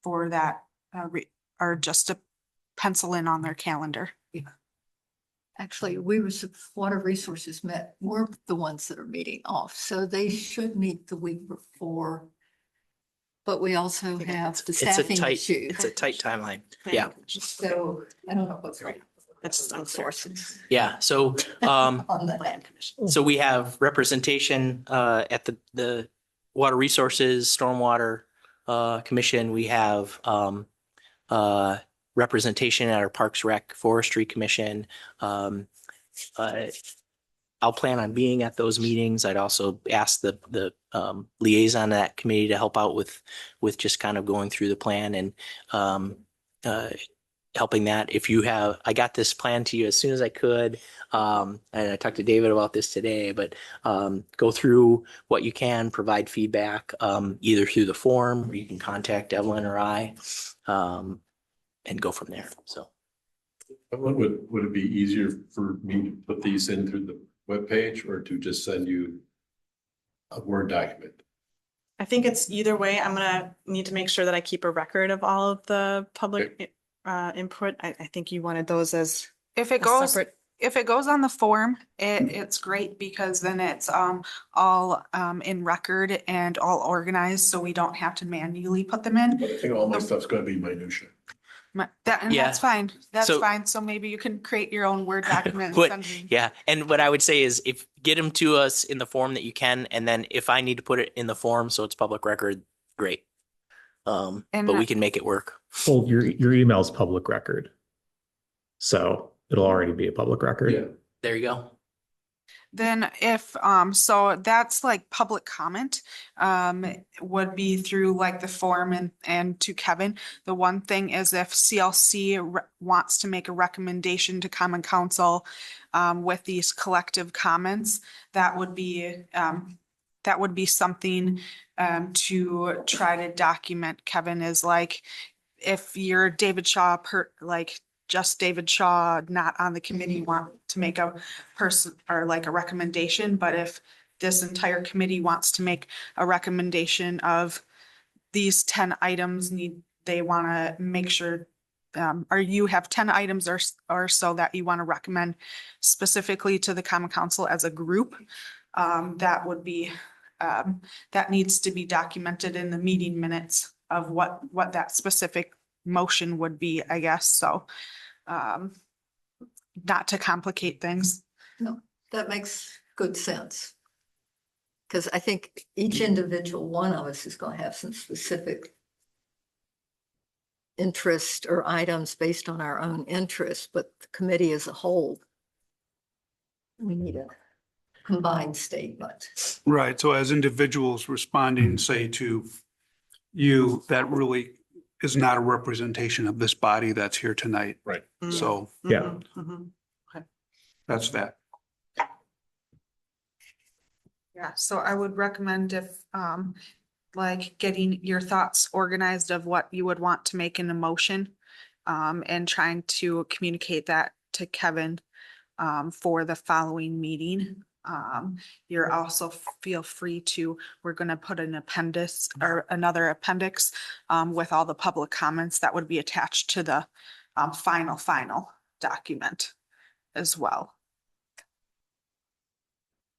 or just to pencil in on their calendar. Actually, Water Resources met, we're the ones that are meeting off, so they should meet the week before. But we also have the It's a staffing tight, issue. it's a tight timeline. Yeah, So I don't know what's right. That's Sources yeah. So, on the land commission. so we have representation at the Water Resources, Stormwater Commission. We have representation at our Parks Rec Forestry Commission. I'll plan on being at those meetings. I'd also ask the liaison of that committee to help out with just kind of going through the plan, and helping that. If you have, I got this plan to you as soon as I could. And I talked to David about this today, but go through what you can, provide feedback, either through the form or you can contact Evelyn or I, and go from there. So. Would it be easier for me to put these in through the webpage or to just send you a Word document? I think it's either way. I'm gonna need to make sure that I keep a record of all of the public input. I think you wanted those as If it a goes, separate. if it goes on the form, it's great because then it's all in record and all organized, so we don't have to manually put them in. But I think all my stuff's gonna be minutia. And Yeah. that's fine. That's So- fine. So maybe you can create your own Word document. And What, send them. yeah, and what I would say is if get them to us in the form that you can, and then if I need to put it in the form so it's public record, great. And But we can make it work. Well, your email's public record. So it'll already be a public record. Yeah. There you go. Then if, so that's like public comment, would be through like the form and to Kevin. The one thing is if CLC wants to make a recommendation to Common Council, with these collective comments, that would be something, to try to document. Kevin is like, if you're David Shaw, just David Shaw, not on the committee, want to make a person or like a recommendation, but if this entire committee wants to make a recommendation of these 10 items, they want to make sure, or you have 10 items or so that you want to recommend specifically to the Common Council as a group, that would be, that needs to be documented in the meeting minutes of what that specific motion would be, I guess. So, not to complicate things. No, that makes good sense. Because I think each individual one of us is going to have some specific interest or items based on our own interests, but the committee as a whole, we need a combined statement. Right, so as individuals responding, say to you, that really is not a representation of this body that's here tonight. Right. So Yeah. that's that. Yeah, so I would recommend if, like getting your thoughts organized of what you would want to make in a motion, and trying to communicate that to Kevin, for the following meeting. You're also feel free to, we're gonna put an appendix or another appendix, with all the public comments that would be attached to the, final document as well.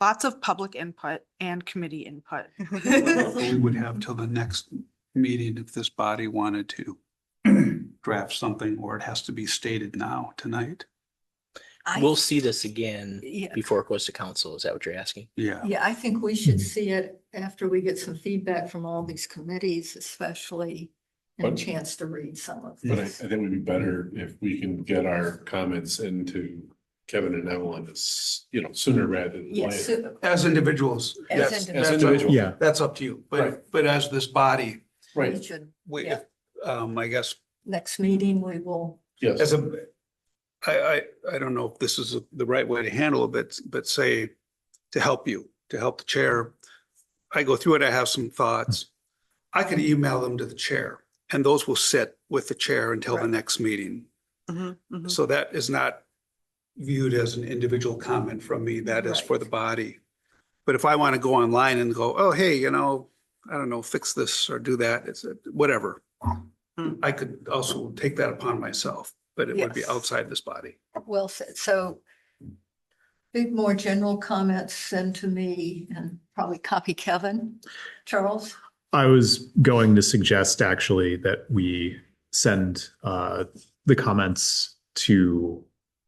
Lots of public input and committee input. We would have till the next meeting if this body wanted to draft something, or it has to be stated now, tonight. We'll see this again Yeah. before it goes to council. Is that what you're asking? Yeah. Yeah, I think we should see it after we get some feedback from all these committees, especially, and a But- chance to read some of But I this. think it would be better if we can get our comments into Kevin and Evelyn, sooner rather than Yes. later. As individuals. As that's- As that's- individuals. Yeah. That's up to you, but as this body, We Right, should, we, Yeah. I guess, next meeting, we will, yes. as a, I don't know if this is the right way to handle it, but say, to help the chair, I go through it, I have some thoughts. I could email them to the chair, and those will sit with the chair until the Right. next meeting. Mm-hmm. So that is not viewed as an individual comment from me, that is for the body. But if I want to go online and go, oh, hey, I don't know, fix this or do that, it's whatever. I could also take that upon myself, but it would be Yes. outside this body. well said. So big, more general comments send to me and probably copy Kevin. Charles? I was going to suggest actually that we send the comments to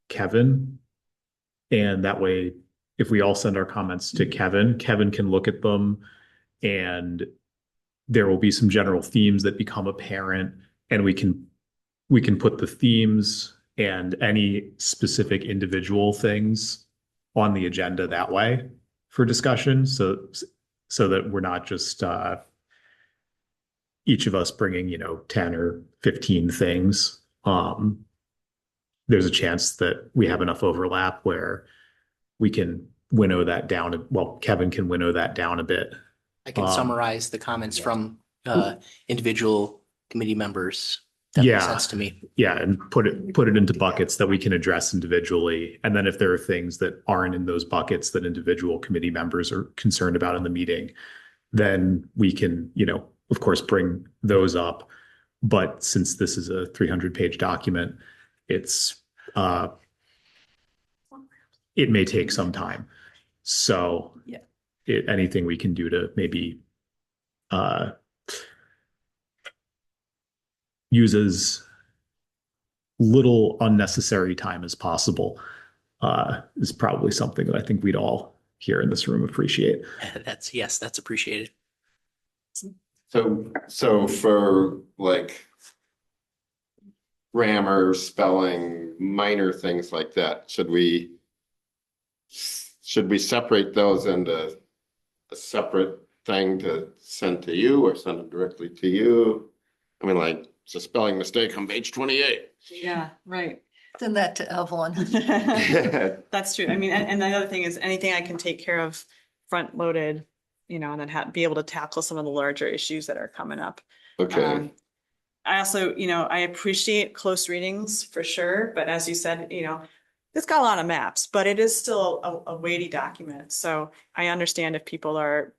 Kevin. And that way, if we all send our comments to Kevin, Kevin can look at them and there will be some general themes that become apparent, and we can put the themes and any specific individual things on the agenda that way for discussion. So that we're not just each of us bringing, 10 or 15 things. there's a chance that we have enough overlap where we can winnow that down. Well, Kevin can winnow that down a bit. I can summarize the comments from individual committee members. That makes Yeah. sense to me. Yeah, and put it into buckets that we can address individually. And then if there are things that aren't in those buckets that individual committee members are concerned about in the meeting, then we can, of course, bring those up. But since this is a 300-page document, it may take some time. So Yeah. Anything we can do to maybe use as little unnecessary time as possible is probably something that I think we'd all here in this room appreciate. That's appreciated. So for like grammar, spelling, minor things like that, should we separate those into a separate thing to send to you or send it directly to you? I mean, like, it's a spelling mistake on page 28. Yeah, right. Send that to Evelyn. That's true. I mean, and the other thing is anything I can take care of front loaded, and then be able to tackle some of the larger issues that are coming up. Okay. I also, I appreciate close readings for sure, but as you said, it's got a lot of maps, but it is still a weighty document. So I understand if people are,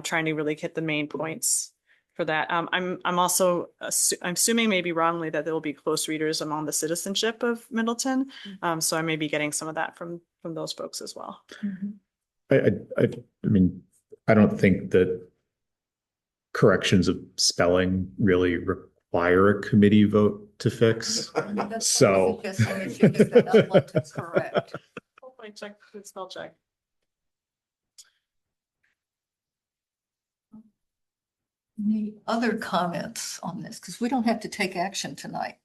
trying to really hit the main points for that. I'm also assuming maybe wrongly that there will be close readers among the citizenship of Middleton. So I may be getting some of that from those folks as well. I mean, I don't think that corrections of spelling really require a committee vote to fix. So Correct. Hopefully check the spell check. Any other comments on this? Because we don't have to take action tonight.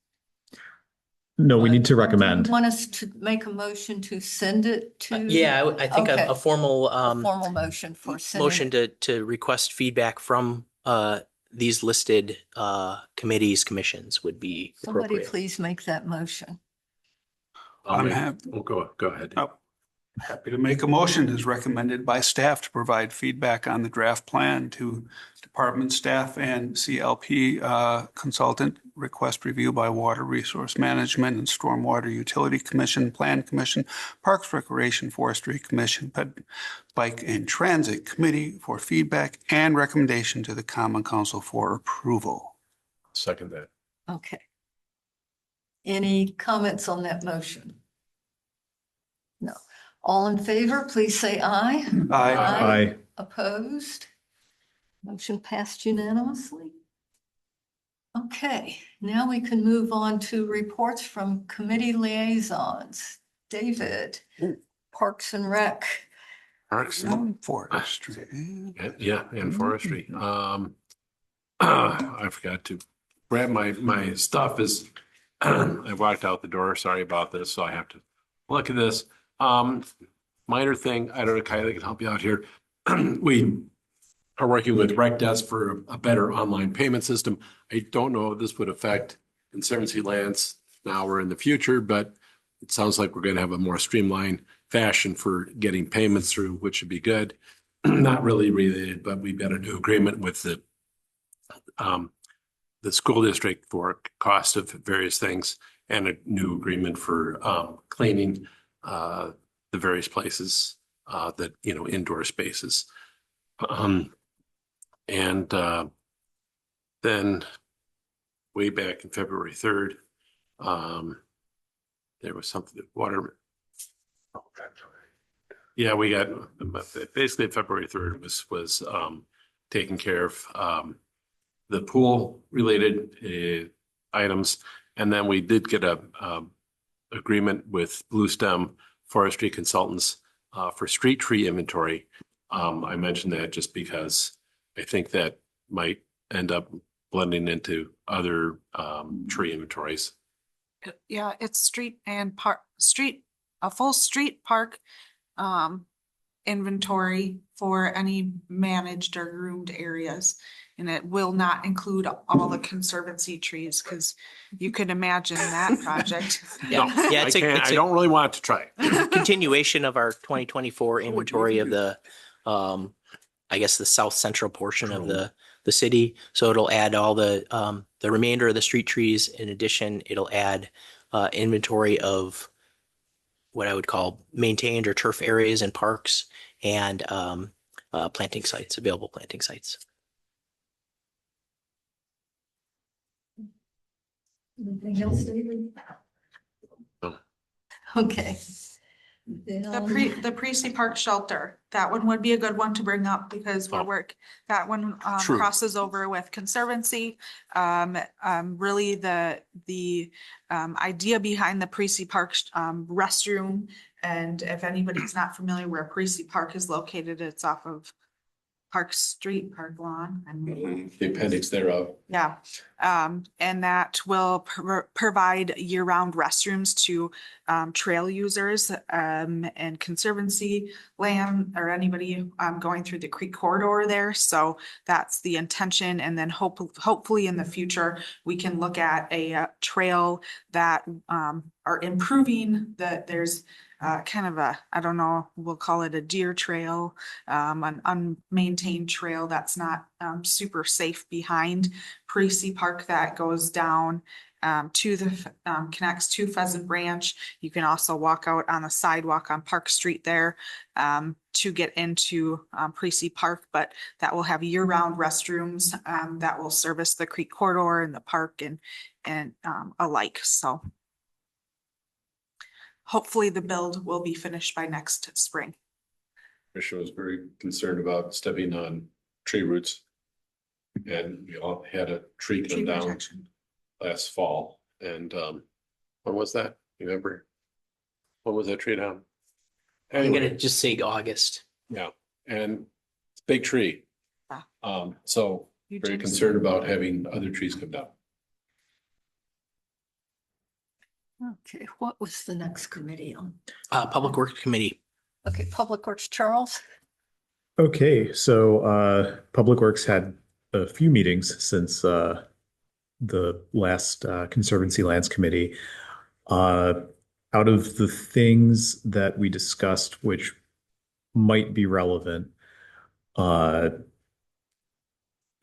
No, we need to recommend. Do you want us to make a motion to send it to? Yeah, I think Okay. a formal Formal motion for sending. motion to request feedback from these listed committees, commissions would be Somebody appropriate. please make that motion. Go ahead. Happy to make a motion as recommended by staff to provide feedback on the draft plan to department staff and CLP consultant. Request review by Water Resource Management and Stormwater Utility Commission, Plan Commission, Parks Recreation Forestry Commission, Bike and Transit Committee for feedback and recommendation to the Common Council for approval. Second that. Okay. Any comments on that motion? No. All in favor, please say aye. Aye. Opposed? Motion passed unanimously. Okay, now we can move on to reports from committee liaisons. David, Parks and Rec. Parks and Forestry. And forestry. I forgot to grab my stuff I walked out the door. Sorry about this. So I have to look at this. Minor thing. I don't know, Kylie can help you out here. We are working with Rec Desk for a better online payment system. I don't know if this would affect Conservancy lands now or in the future, but it sounds like we're going to have a more streamlined fashion for getting payments through, which should be good. Not really related, but we've got a new agreement with the school district for cost of various things and a new agreement for cleaning the various places that, indoor spaces. Then way back in February 3rd, there was something that water. Yeah, we got basically February 3rd was taking care of the pool related items. And then we did get a agreement with Blue Stem Forestry Consultants for street tree inventory. I mentioned that just because I think that might end up blending into other tree inventories. Yeah, it's a full street park inventory for any managed or groomed areas. And it will not include all the Conservancy trees, because you could imagine that project. No, Yeah, I it's a- can't, it's I a- don't really want to try it. continuation of our 2024 inventory of the, I guess the south central portion of the city. So it'll add all the remainder of the street trees. In addition, it'll add inventory of what I would call maintained or turf areas and parks and planting sites, available planting sites. Anything else, David? No. Okay. The Precy Park shelter, that one would be a good one to bring up because that one True. crosses over with Conservancy. Really the idea behind the Precy Park restroom, and if anybody's not familiar where Precy Park is located, it's off of Park Street, Park Lawn. The appendix thereof. Yeah, and that will provide year-round restrooms to trail users and Conservancy land, or anybody going through the creek corridor there. So that's the intention. And then hopefully in the future, we can look at a trail that are improving that there's kind of a, I don't know, we'll call it a deer trail, an unmaintained trail that's not super safe behind Precy Park that goes down to the connects to Pheasant Branch. You can also walk out on the sidewalk on Park Street there to get into Precy Park, but that will have year-round restrooms that will service the creek corridor and the park and alike. So hopefully the build will be finished by next spring. Tricia was very concerned about stepping on tree roots. And we all had a tree come Tree down protection. last fall. And when was that? You remember? When was that tree down? I'm gonna Anyway, just say August. yeah, and it's a big tree. Yeah. So You very jinxed concerned about having other trees come down. Okay, what was the next committee on? Public Works Committee. Okay, Public Works, Charles. Okay, so Public Works had a few meetings since the last Conservancy Lands Committee. Out of the things that we discussed, which might be relevant,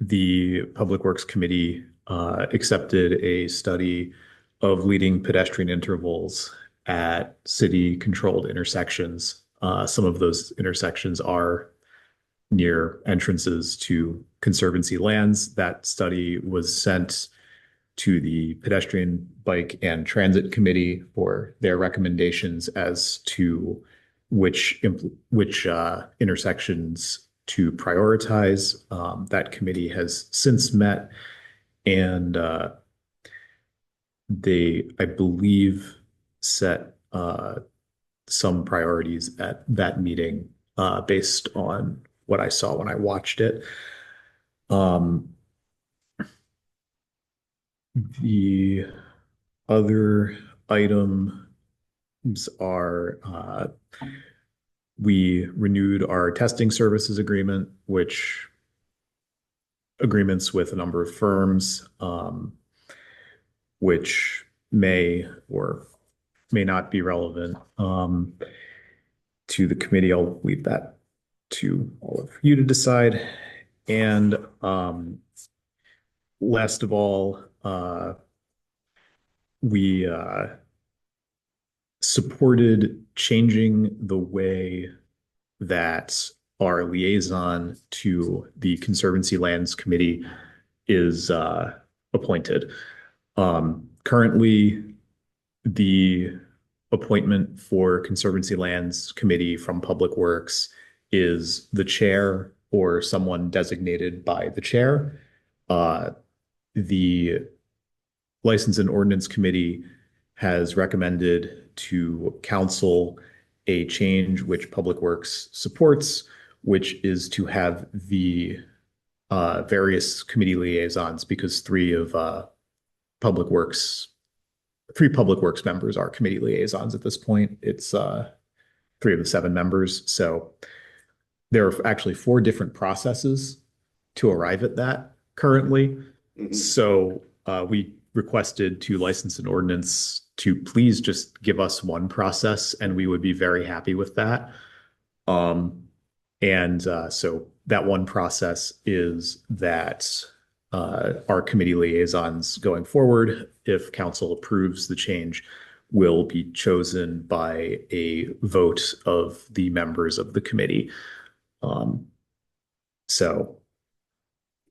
the Public Works Committee accepted a study of leading pedestrian intervals at city-controlled intersections. Some of those intersections are near entrances to Conservancy lands. That study was sent to the Pedestrian, Bike, and Transit Committee for their recommendations as to which intersections to prioritize. That committee has since met, and they, I believe, set some priorities at that meeting based on what I saw when I watched it. The other items are we renewed our testing services agreement, which agreements with a number of firms, which may or may not be relevant to the committee. I'll leave that to all of you to decide. And last of all, we supported changing the way that our liaison to the Conservancy Lands Committee is appointed. Currently, the appointment for Conservancy Lands Committee from Public Works is the chair or someone designated by the chair. The License and Ordinance Committee has recommended to council a change which Public Works supports, which is to have the various committee liaisons, because three Public Works members are committee liaisons at this point. It's 3 of the 7 members. So there are actually 4 different processes to arrive at that. currently. Mhm. So we requested to license an ordinance to please just give us one process, and we would be very happy with that. So that one process is that our committee liaisons going forward, if council approves the change, will be chosen by a vote of the members of the committee. So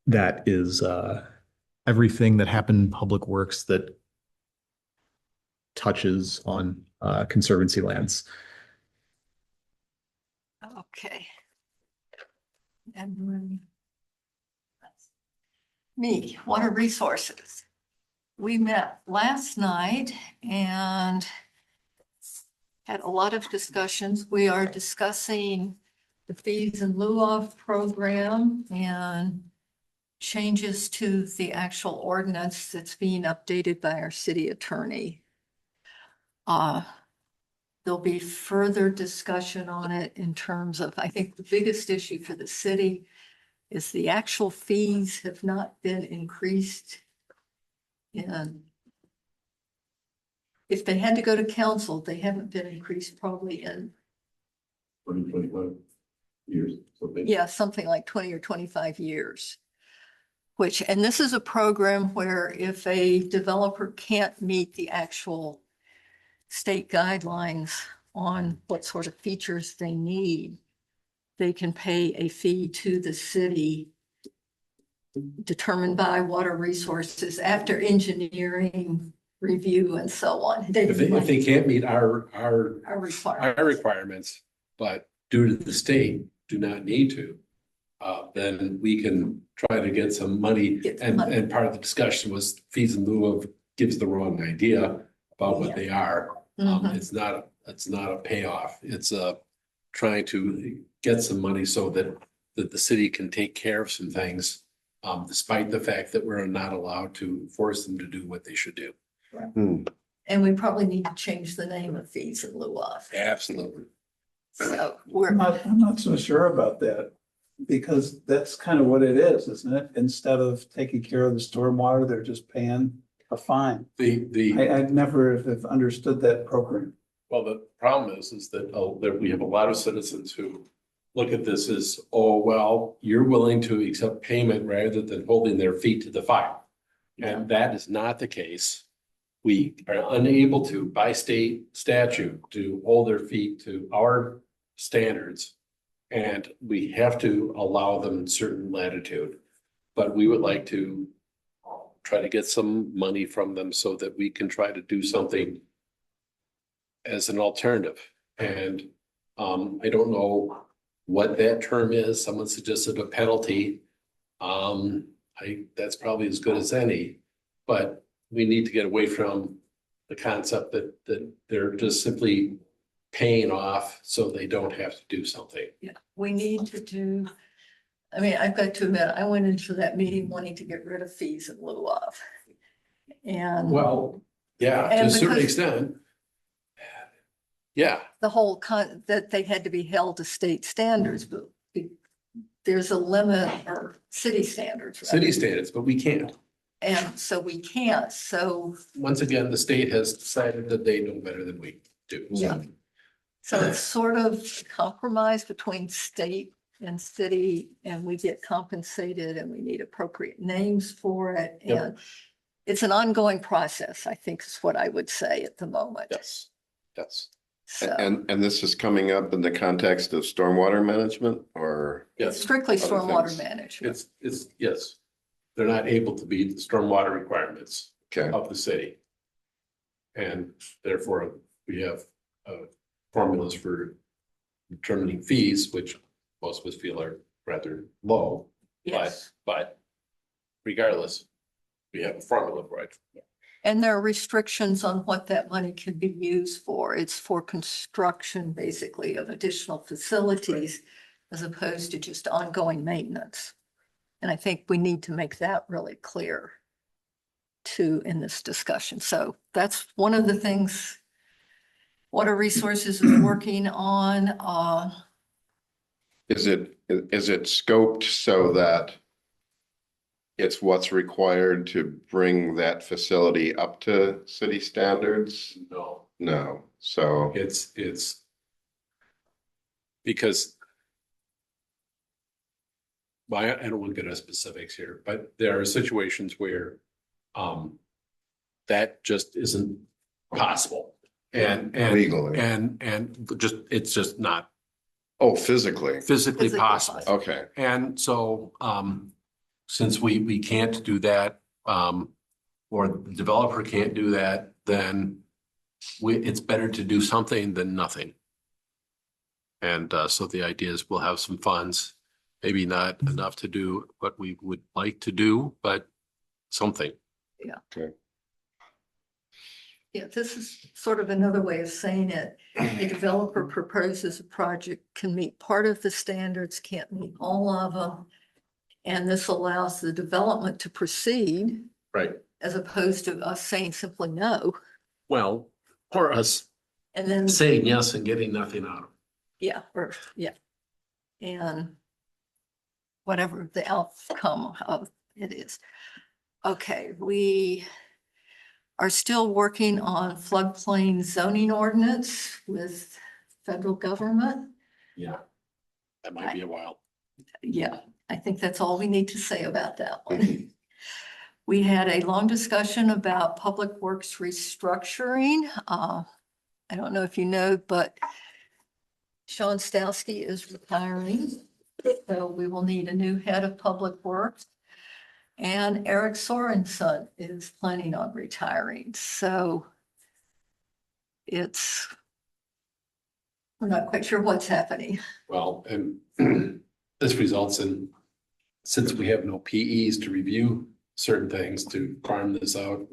that is everything that happened in Public Works that touches on Conservancy lands. Okay. And then me, water resources. We met last night and had a lot of discussions. We are discussing the fees in lieu of program and changes to the actual ordinance that's being updated by our city attorney. There'll be further discussion on it in terms of, I think the biggest issue for the city is the actual fees have not been increased. And if they had to go to council, they haven't been increased probably in, 20, 25 years, something. yeah, something like 20 or 25 years. Which, and this is a program where if a developer can't meet the actual state guidelines on what sort of features they need, they can pay a fee to the city determined by Water Resources after engineering review and so on. If they can't meet our requirements. requirements, but due to the state do not need to, then we can try to get some money. And part of the discussion was fees in lieu of gives the wrong idea about what they are. Mhm. It's not a payoff. It's trying to get some money so that the city can take care of some things, despite the fact that we're not allowed to force them to do what they should do. And we probably need to change the name of fees in lieu of. Absolutely. So I'm not so sure about that, because that's kind of what it is, isn't it? Instead of taking care of the stormwater, they're just paying a fine. I'd never have understood that program. Well, the problem is that we have a lot of citizens who look at this as, oh, well, you're willing to accept payment rather than holding their feet to the fire. And that is not the case. We are unable to, by state statute, to hold their feet to our standards. And we have to allow them certain latitude. But we would like to try to get some money from them so that we can try to do something as an alternative. And I don't know what that term is. Someone suggested a penalty. That's probably as good as any, but we need to get away from the concept that they're just simply paying off so they don't have to do something. yeah, we need to do, I mean, I've got to admit, I went into that meeting wanting to get rid of fees in lieu of. And Well, yeah, to And a certain because- extent. Yeah, the whole that they had to be held to state standards, but there's a limit, or city standards. rather. city standards, but we can't. And so we can't, so, Once again, the state has decided that they know better than we do. Yeah. so it's sort of compromise between state and city, and we get compensated and we need appropriate names for it. Yep. And it's an ongoing process, I think is what I would say at the moment. Yes, yes, So And this is coming up in the context of stormwater management, or? it's yes. strictly Other stormwater things. management. Yes. They're not able to meet the stormwater requirements Okay, of the city. And therefore, we have formulas for determining fees, which most of us feel are rather low. Yes. But regardless, we have a formula for it. And there are restrictions on what that money can be used for. It's for construction, basically, of additional facilities as opposed to just ongoing maintenance. And I think we need to make that really clear too in this discussion. So that's one of the things Water Resources is working on. is it scoped so that it's what's required to bring that facility up to city standards? No, No, so, it's because well, I don't want to get into specifics here, but there are situations where that just isn't possible. And Legally. and just it's just not oh, physically, physically possible. okay. And so since we can't do that, or the developer can't do that, then it's better to do something than nothing. And so the idea is we'll have some funds, maybe not enough to do what we would like to do, but something. Yeah. Okay. Yeah, this is sort of another way of saying it. A developer proposes a project, can meet part of the standards, can't meet all of them. And this allows the development to proceed Right. as opposed to us saying simply no. Well, or us And then, saying yes and getting nothing out of it. yeah, or, yeah. And whatever the outcome of it is. Okay, we are still working on floodplain zoning ordinance with federal government. Yeah. That might be a while. Yeah, I think that's all we need to say about that one. We had a long discussion about public works restructuring. I don't know if you know, but Sean Stowski is retiring. So we will need a new head of public works. And Eric Sorensen is planning on retiring. So we're not quite sure what's happening. Well, and this results in, since we have no PEs to review certain things, to farm this out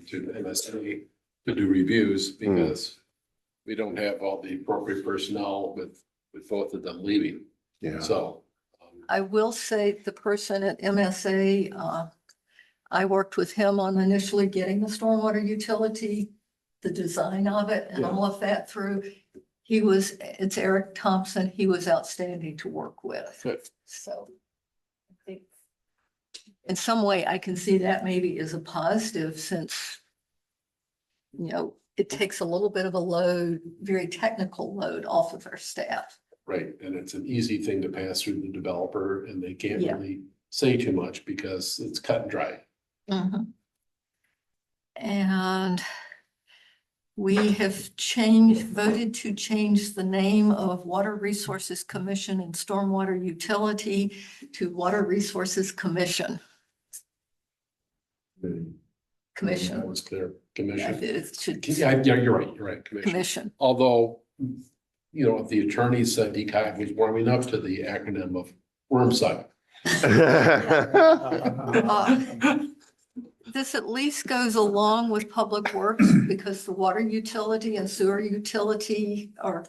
to MSA to do reviews, because we don't have all the appropriate personnel with both of them leaving. Yeah. So. I will say the person at MSA, I worked with him on initially getting the stormwater utility, the design of it and all of that through. It's Eric Thompson. He was outstanding to work with. Good. So I think in some way I can see that maybe as a positive since, it takes a little bit of a load, very technical load off of our staff. Right, and it's an easy thing to pass through the developer and they can't Yeah. really say too much because it's cut and dry. Mhm. And we have voted to change the name of Water Resources Commission and Stormwater Utility to Water Resources Commission. That Commission. was clear, Yeah, commission. it should, Yeah, you're right, commission. commission. Although, the attorney said he kind of was warming up to the acronym of wormsuck. This at least goes along with public works because the water utility and sewer utility are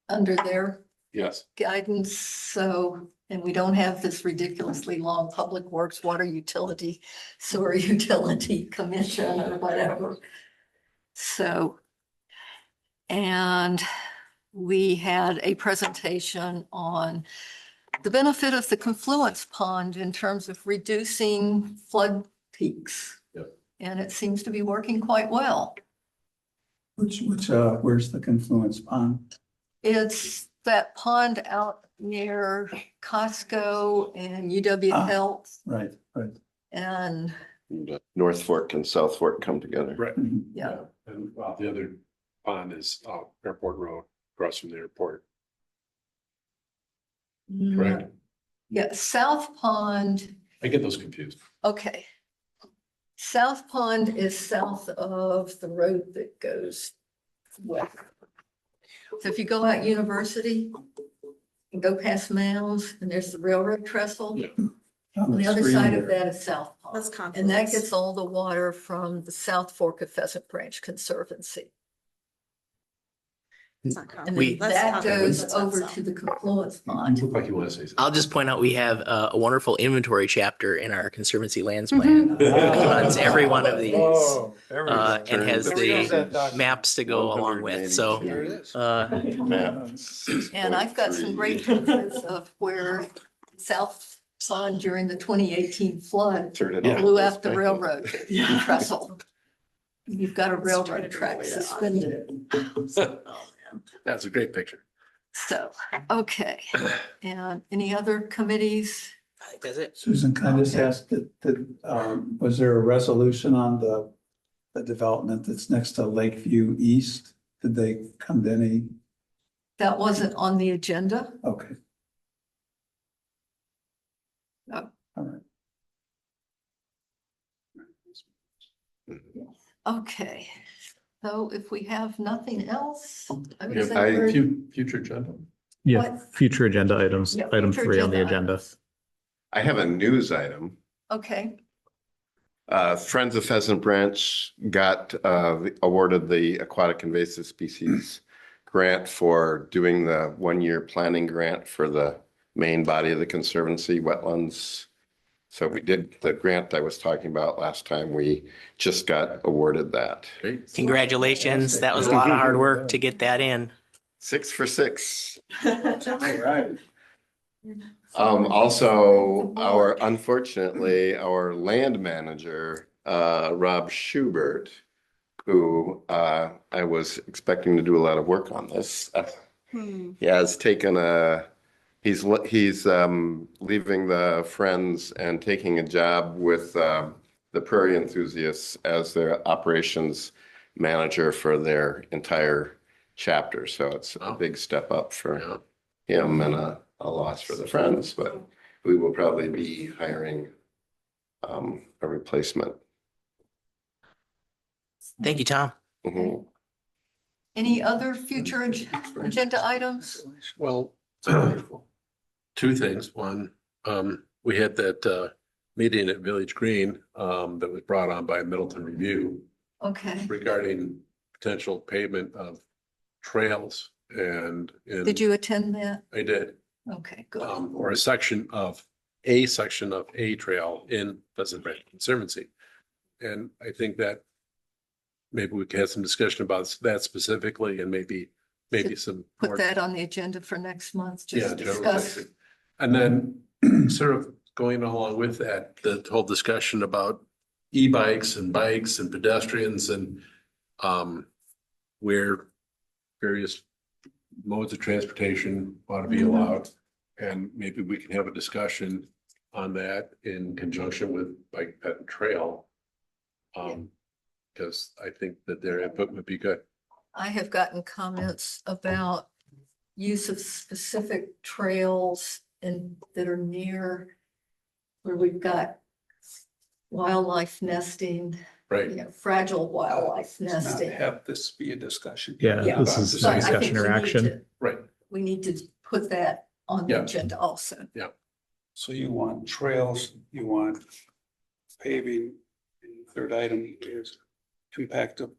under their Yes, guidance. So, and we don't have this ridiculously long public works, water utility, sewer utility commission or whatever. So, and we had a presentation on the benefit of the confluence pond in terms of reducing flood peaks. Yep. And it seems to be working quite well. Where's the confluence pond? It's that pond out near Costco and UW Health Right. and North Fork and South Fork come together. right. yeah. And the other pond is Airport Road, across from the airport, correct? Yeah, South Pond, I get those confused. okay. South Pond is south of the road that goes west. So if you go out University and go past Mounds and there's the railroad trestle. Yeah. On the other side of that is South That's Pond. And that confidence. gets all the water from the South Fork of Pheasant Branch Conservancy. It's not And confidence. then That's that confidence. goes That's over south. to the confluence You pond. look like you want to say something. I'll just point out we have a wonderful inventory chapter in our Conservancy lands plan. Runs every one of these and has the maps to go along with. So Map And I've got some great pictures of where pond during the 2018 flood. Turn it Yeah. off. Blew out the railroad trestle. You've got a railroad track suspended. That's a great picture. So, okay. And any other committees? I think that's it. Susan, can I just ask was there a resolution on the development that's next to Lakeview East? Did they come to any? That wasn't on the agenda. Okay. No. All right. Okay. So if we have nothing else, I would Yeah, say we're. Future agenda. Yeah, What? future agenda items, Yeah, item future 3 on the agenda agenda. items. I have a news item. Okay, Friends of Pheasant Branch got awarded the Aquatic Invasive Species grant for doing the 1-year planning grant for the main body of the Conservancy wetlands. So we did the grant I was talking about last time. We just got awarded that. Great. Congratulations. That was a lot of hard work to get that in. 6 for 6. All right. Also, unfortunately, our land manager, Rob Schubert, who I was expecting to do a lot of work on this, he has taken he's leaving the Friends and taking a job with the Prairie Enthusiasts as their operations manager for their entire chapter. So it's a big step up for him and a loss for the Friends, but we will probably be hiring a replacement. Thank you, Tom. Mhm. any other future agenda items? Well, two things. One, we had that meeting at Village Green that was brought on by Middleton Review Okay, regarding potential pavement of trails did you attend that? I did. Okay, good. Or a section of a trail in Pheasant Branch Conservancy. And I think that maybe we could have some discussion about that specifically and maybe some. Put more- that on the agenda for next month, Yeah, just general discuss. basic. And then sort of going along with that, the whole discussion about e-bikes and bikes and pedestrians and where various modes of transportation ought to be allowed. And maybe we can have a discussion on that in conjunction with Bike Pet and Trail. Because I think that their input would be good. I have gotten comments about use of specific trails and that are near where we've got wildlife nesting, Right. fragile wildlife Not nesting. have this be a discussion. Yeah, Yeah. this is But I think discussion or we need action. to- Right. We need to put that on the Yeah. agenda also. So you want trails, you want paving, and the third item is impact of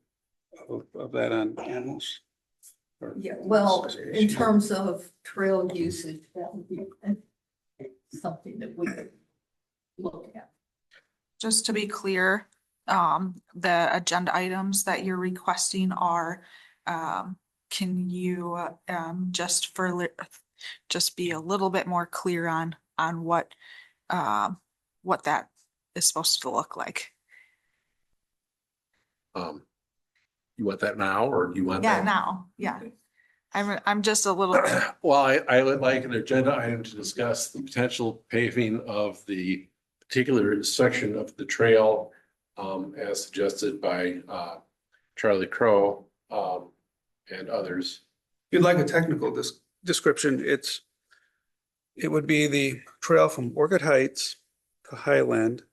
that on animals? Or- Yeah, well, in terms of trail usage, that would be something that we could look at. Just to be clear, the agenda items that you're requesting are, can you, just be a little bit more clear on what that is supposed to look like? You want that now or do you want Yeah, that? now, yeah. I'm just a little, Well, I would like an agenda item to discuss the potential paving of the particular section of the trail as suggested by Charlie Crow and others. If you'd like a technical description, it would be the trail from Orchid Heights to Highland.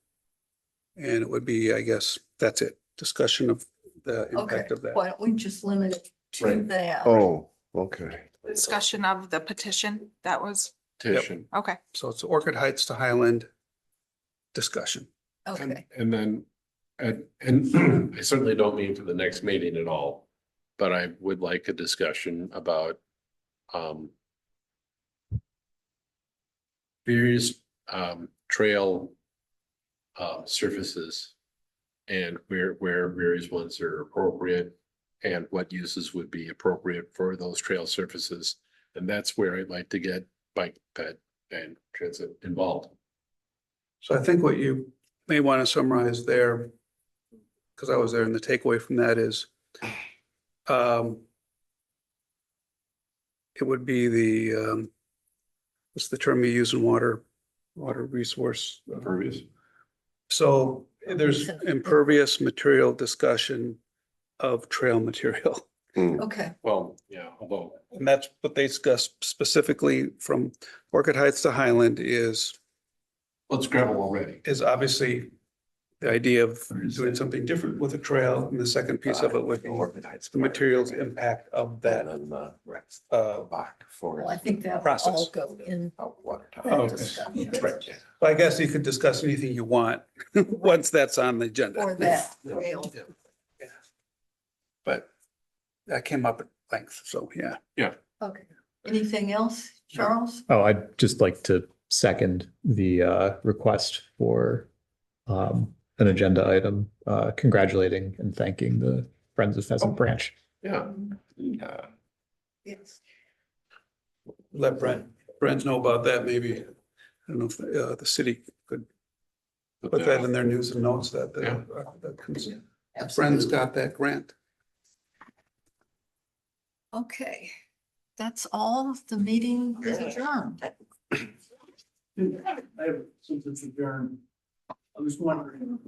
And it would be, I guess, that's it, discussion of the Okay, impact of that. why don't we just limit it to Right. that? Oh, okay. discussion of the petition, that was, Petition. okay. So it's Orchid Heights to Highland discussion. Okay, And then, and I certainly don't mean for the next meeting at all, but I would like a discussion about various trail surfaces and where various ones are appropriate and what uses would be appropriate for those trail surfaces. And that's where I'd like to get Bike Pet and Transit involved. So I think what you may want to summarize there, because I was there, and the takeaway from that is, it would be the, what's the term you use in water resource? Impervious. So there's impervious material discussion of trail material. Okay, Well, yeah, although. And that's what they discuss specifically from Orchid Heights to Highland is Let's gravel already. obviously the idea of doing something different with a trail. And the second piece of it would be the materials impact of that. well, I think that will Process. all go in. Oh, discussion. Well, I guess you could discuss anything you want once that's on the agenda. For that trail. Yeah. But that came up at length, so yeah. Okay. Anything else, Charles? Oh, I'd just like to second the request for an agenda item, congratulating and thanking the Friends of Pheasant Branch. Yeah. Yes. Let Brent know about that, maybe. I don't know if the city could put that in their news and notes that the Friends got that grant. Okay, that's all. The meeting is adjourned. Since it's adjourned, I was wondering,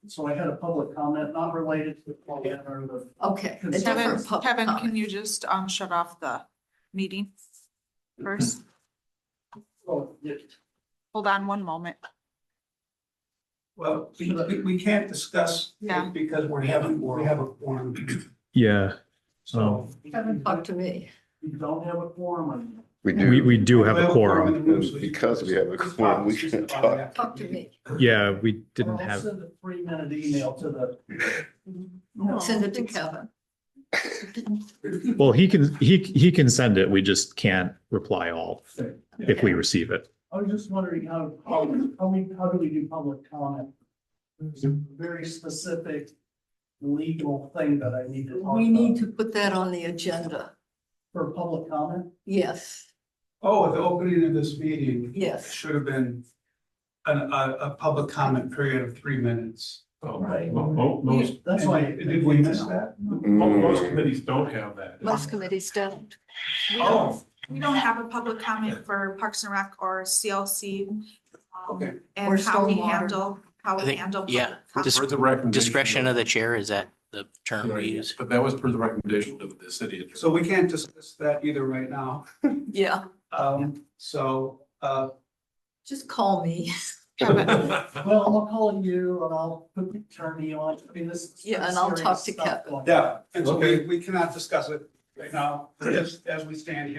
so I had a public comment not related to the plan or the. Okay. a Kevin, different public Kevin, comment. can you just shut off the meeting first? Oh, yeah. Hold on one moment. Well, we can't discuss Yeah. it because we have a quorum. Yeah, So. Kevin, talk to me. You don't have a quorum on. we do have a quorum. And because we have a quorum, we can talk. Talk to me. Yeah, we didn't I'll have, send a 3-minute email to the. Send it to Kevin. well, he can send it. We just can't reply all if we receive it. I was just wondering how do we do public comment? There's a very specific legal thing that I need to talk We need about to put that on the agenda. for public comment. Yes, Oh, at the opening of this meeting, yes. should have been a public comment period of 3 minutes. Right. Most That's why. Did we miss that? committees don't have that. Most committees don't. We don't have a public comment for Parks and Rec or CLC. Okay. Or And how we stormwater. how I we think, handle. yeah, public For the recommendation. discretion of the chair, is that the term we use? But that was per the recommendation of the city. attorney. So we can't discuss that either right now. Yeah, So, just call me. Kevin. Well, I'll call you and I'll put the attorney on. I mean, this. Yeah, and I'll talk to serious stuff Kevin. going on. yeah, and so we cannot discuss it right now, as we stand here.